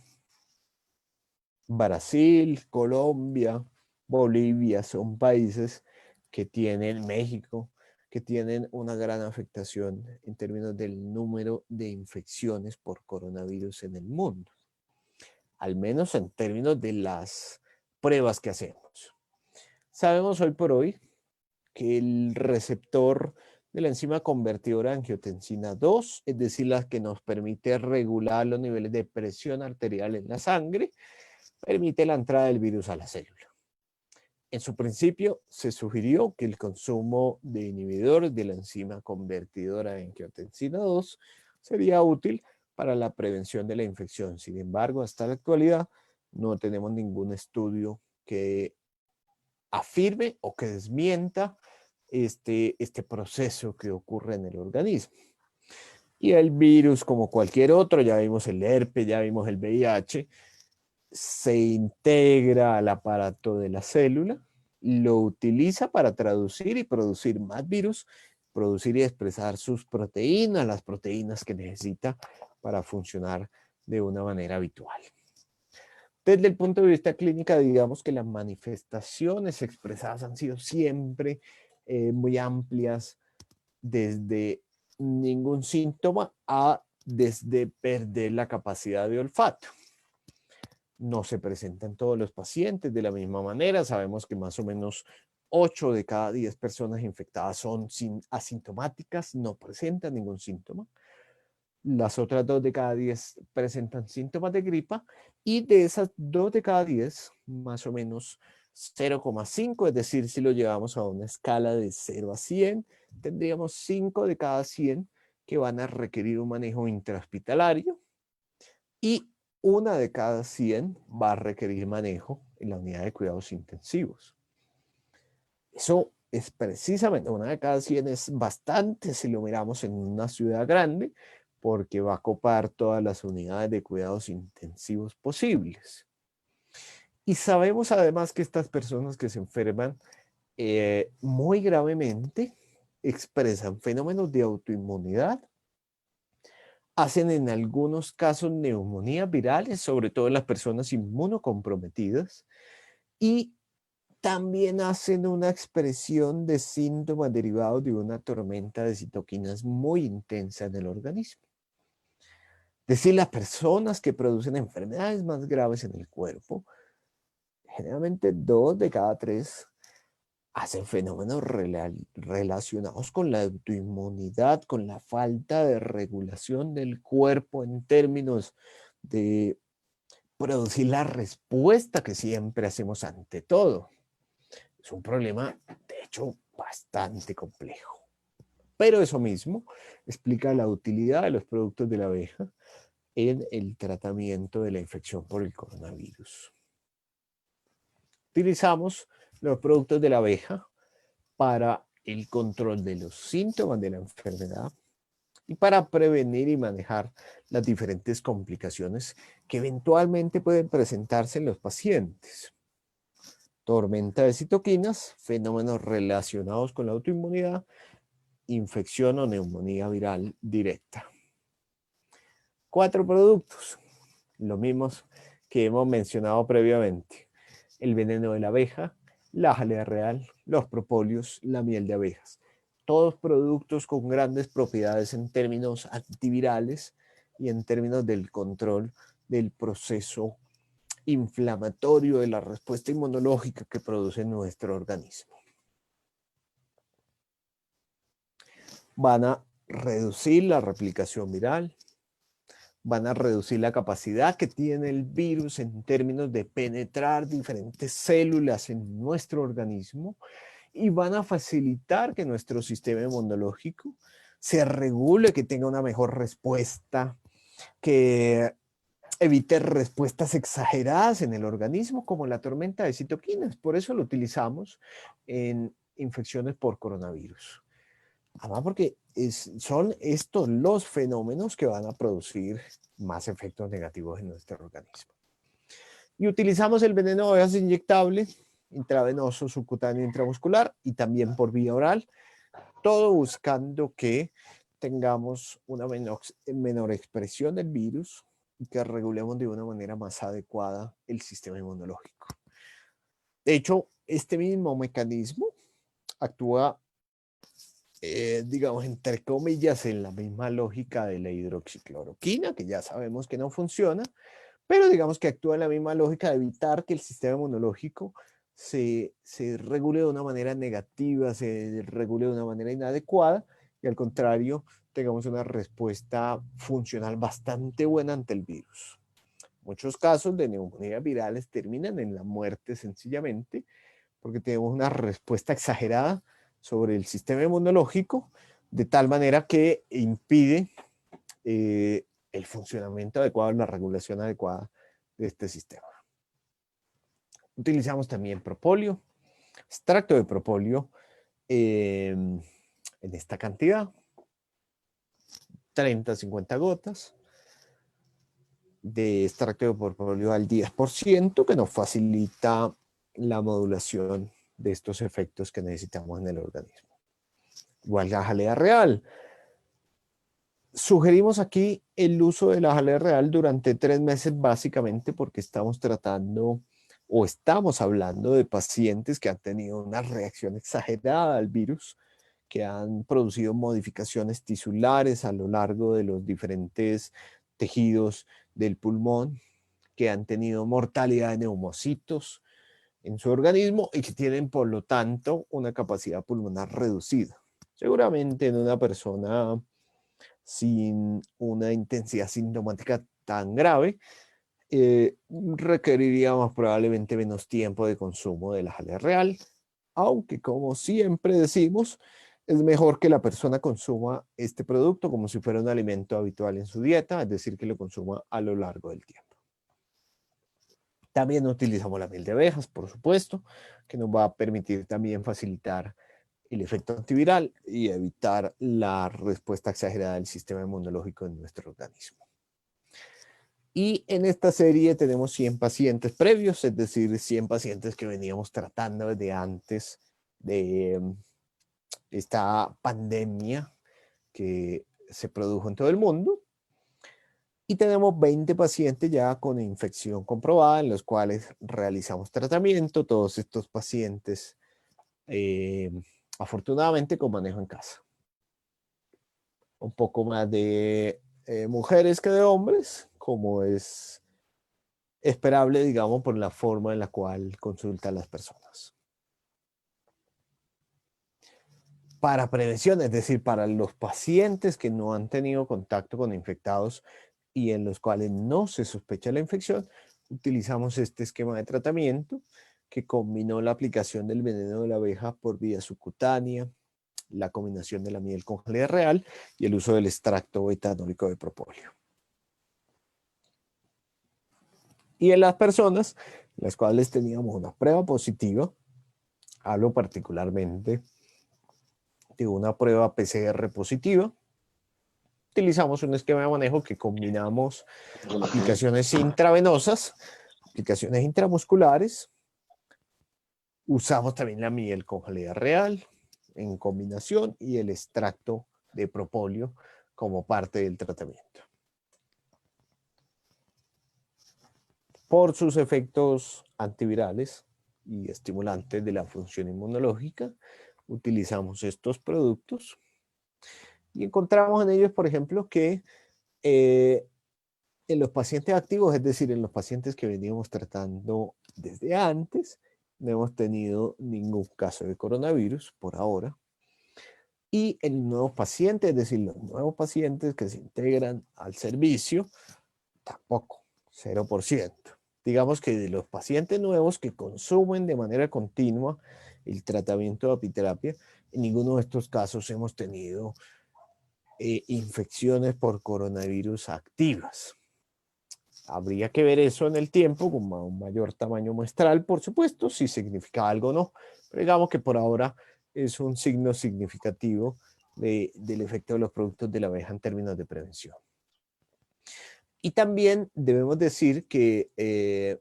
Brasil, Colombia, Bolivia son países que tienen, México, que tienen una gran afectación en términos del número de infecciones por coronavirus en el mundo, al menos en términos de las pruebas que hacemos. Sabemos hoy por hoy que el receptor de la enzima convertidora de angiotensina 2, es decir, la que nos permite regular los niveles de presión arterial en la sangre, permite la entrada del virus a la célula. En su principio, se sugirió que el consumo de inhibidores de la enzima convertidora de angiotensina 2 sería útil para la prevención de la infección. Sin embargo, hasta la actualidad no tenemos ningún estudio que afirme o que desmienta este proceso que ocurre en el organismo. Y el virus, como cualquier otro, ya vimos el herpes, ya vimos el VIH, se integra al aparato de la célula, lo utiliza para traducir y producir más virus, producir y expresar sus proteínas, las proteínas que necesita para funcionar de una manera habitual. Desde el punto de vista clínico, digamos que las manifestaciones expresadas han sido siempre muy amplias, desde ningún síntoma a desde perder la capacidad de olfato. No se presenta en todos los pacientes de la misma manera. Sabemos que más o menos 8 de cada 10 personas infectadas son asintomáticas, no presentan ningún síntoma. Las otras 2 de cada 10 presentan síntomas de gripa, y de esas 2 de cada 10, más o menos 0,5, es decir, si lo llevamos a una escala de 0 a 100, tendríamos 5 de cada 100 que van a requerir un manejo intrahospitalario, y 1 de cada 100 va a requerir manejo en la unidad de cuidados intensivos. Eso es precisamente, 1 de cada 100 es bastante si lo miramos en una ciudad grande, porque va a copar todas las unidades de cuidados intensivos posibles. Y sabemos además que estas personas que se enferman muy gravemente expresan fenómenos de autoinmunidad, hacen en algunos casos neumonías virales, sobre todo en las personas inmunocomprometidas, y también hacen una expresión de síntomas derivados de una tormenta de citoquinas muy intensa en el organismo. Es decir, las personas que producen enfermedades más graves en el cuerpo, generalmente 2 de cada 3 hacen fenómenos relacionados con la autoinmunidad, con la falta de regulación del cuerpo en términos de producir la respuesta que siempre hacemos ante todo. Es un problema, de hecho, bastante complejo. Pero eso mismo explica la utilidad de los productos de la abeja en el tratamiento de la infección por el coronavirus. Utilizamos los productos de la abeja para el control de los síntomas de la enfermedad y para prevenir y manejar las diferentes complicaciones que eventualmente pueden presentarse en los pacientes. Tormenta de citoquinas, fenómenos relacionados con la autoinmunidad, infección o neumonía viral directa. 4 productos, los mismos que hemos mencionado previamente: el veneno de la abeja, la jalea real, los propóleos, la miel de abejas. Todos productos con grandes propiedades en términos antivirales y en términos del control del proceso inflamatorio de la respuesta inmunológica que produce nuestro organismo. Van a reducir la replicación viral, van a reducir la capacidad que tiene el virus en términos de penetrar diferentes células en nuestro organismo, y van a facilitar que nuestro sistema inmunológico se regule, que tenga una mejor respuesta, que evite respuestas exageradas en el organismo, como la tormenta de citoquinas. Por eso lo utilizamos en infecciones por coronavirus. Además porque son estos los fenómenos que van a producir más efectos negativos en nuestro organismo. Y utilizamos el veneno de abejas inyectable, intravenoso, subcutáneo, intramuscular y también por vía oral, todo buscando que tengamos una menor expresión del virus y que regulemos de una manera más adecuada el sistema inmunológico. De hecho, este mismo mecanismo actúa, digamos, entre comillas, en la misma lógica de la hidroxicloroquina, que ya sabemos que no funciona, pero digamos que actúa en la misma lógica de evitar que el sistema inmunológico se regule de una manera negativa, se regule de una manera inadecuada, y al contrario, tengamos una respuesta funcional bastante buena ante el virus. Muchos casos de neumonías virales terminan en la muerte sencillamente porque tenemos una respuesta exagerada sobre el sistema inmunológico de tal manera que impide el funcionamiento adecuado, la regulación adecuada de este sistema. Utilizamos también propóleo, extracto de propóleo en esta cantidad, 30 a 50 gotas de extracto de propóleo al 10%, que nos facilita la modulación de estos efectos que necesitamos en el organismo. Igual la jalea real. Sugerimos aquí el uso de la jalea real durante 3 meses básicamente porque estamos tratando o estamos hablando de pacientes que han tenido una reacción exagerada al virus, que han producido modificaciones tisulares a lo largo de los diferentes tejidos del pulmón, que han tenido mortalidad de neumocitos en su organismo y que tienen, por lo tanto, una capacidad pulmonar reducida. Seguramente en una persona sin una intensidad sintomática tan grave, requeriríamos probablemente menos tiempo de consumo de la jalea real, aunque como siempre decimos, es mejor que la persona consuma este producto como si fuera un alimento habitual en su dieta, es decir, que lo consuma a lo largo del tiempo. También utilizamos la miel de abejas, por supuesto, que nos va a permitir también facilitar el efecto antiviral y evitar la respuesta exagerada del sistema inmunológico en nuestro organismo. Y en esta serie tenemos 100 pacientes previos, es decir, 100 pacientes que veníamos tratando desde antes de esta pandemia que se produjo en todo el mundo. Y tenemos 20 pacientes ya con infección comprobada en los cuales realizamos tratamiento. Todos estos pacientes, afortunadamente, con manejo en casa. Un poco más de mujeres que de hombres, como es esperable, digamos, por la forma en la cual consultan las personas. Para prevención, es decir, para los pacientes que no han tenido contacto con infectados y en los cuales no se sospecha la infección, utilizamos este esquema de tratamiento que combinó la aplicación del veneno de la abeja por vía subcutánea, la combinación de la miel con jalea real y el uso del extracto etanólico de propóleo. Y en las personas en las cuales teníamos una prueba positiva, hablo particularmente de una prueba PCR positiva, utilizamos un esquema de manejo que combinamos aplicaciones intravenosas, aplicaciones intramusculares, usamos también la miel con jalea real en combinación y el extracto de propóleo como parte del tratamiento. Por sus efectos antivirales y estimulantes de la función inmunológica, utilizamos estos productos y encontramos en ellos, por ejemplo, que en los pacientes activos, es decir, en los pacientes que veníamos tratando desde antes, no hemos tenido ningún caso de coronavirus por ahora. Y en nuevos pacientes, es decir, los nuevos pacientes que se integran al servicio, tampoco, 0%. Digamos que de los pacientes nuevos que consumen de manera continua el tratamiento de apiterapia, en ninguno de estos casos hemos tenido infecciones por coronavirus activas. Habría que ver eso en el tiempo con un mayor tamaño muestral, por supuesto, si significa algo o no. Pero digamos que por ahora es un signo significativo del efecto de los productos de la abeja en términos de prevención. Y también debemos decir que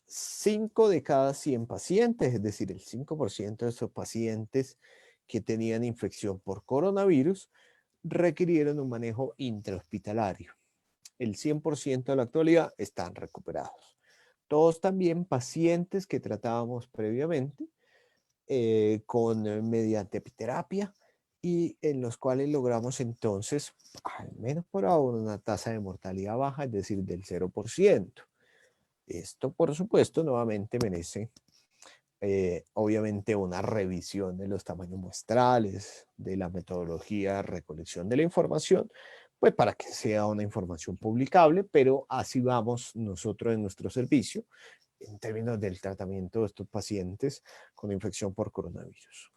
5 de cada 100 pacientes, es decir, el 5% de esos pacientes que tenían infección por coronavirus, requirieron un manejo intrahospitalario. El 100% de la actualidad están recuperados. Todos también pacientes que tratábamos previamente mediante epiterapia y en los cuales logramos entonces, al menos por ahora, una tasa de mortalidad baja, es decir, del 0%. Esto, por supuesto, nuevamente merece obviamente una revisión de los tamaños muestrales, de la metodología de recolección de la información, pues para que sea una información publicable, pero así vamos nosotros en nuestro servicio en términos del tratamiento de estos pacientes con infección por coronavirus.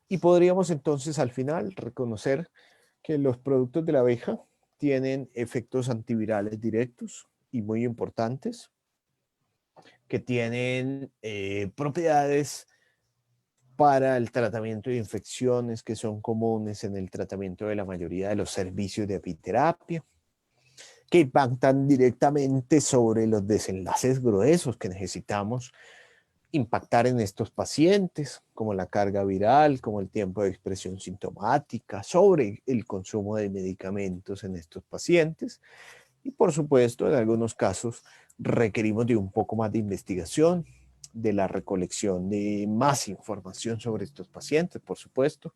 Y podríamos entonces al final reconocer que los productos de la abeja tienen efectos antivirales directos y muy importantes, que tienen propiedades para el tratamiento de infecciones que son comunes en el tratamiento de la mayoría de los servicios de apiterapia, que impactan directamente sobre los desenlaces gruesos que necesitamos impactar en estos pacientes, como la carga viral, como el tiempo de expresión sintomática, sobre el consumo de medicamentos en estos pacientes. Y por supuesto, en algunos casos requerimos de un poco más de investigación, de la recolección de más información sobre estos pacientes, por supuesto,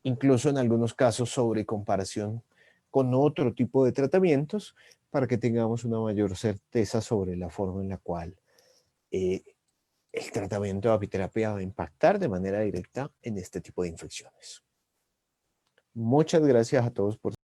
incluso en algunos casos sobre comparación con otro tipo de tratamientos para que tengamos una mayor certeza sobre la forma en la cual el tratamiento de apiterapia va a impactar de manera directa en este tipo de infecciones. Muchas gracias a todos por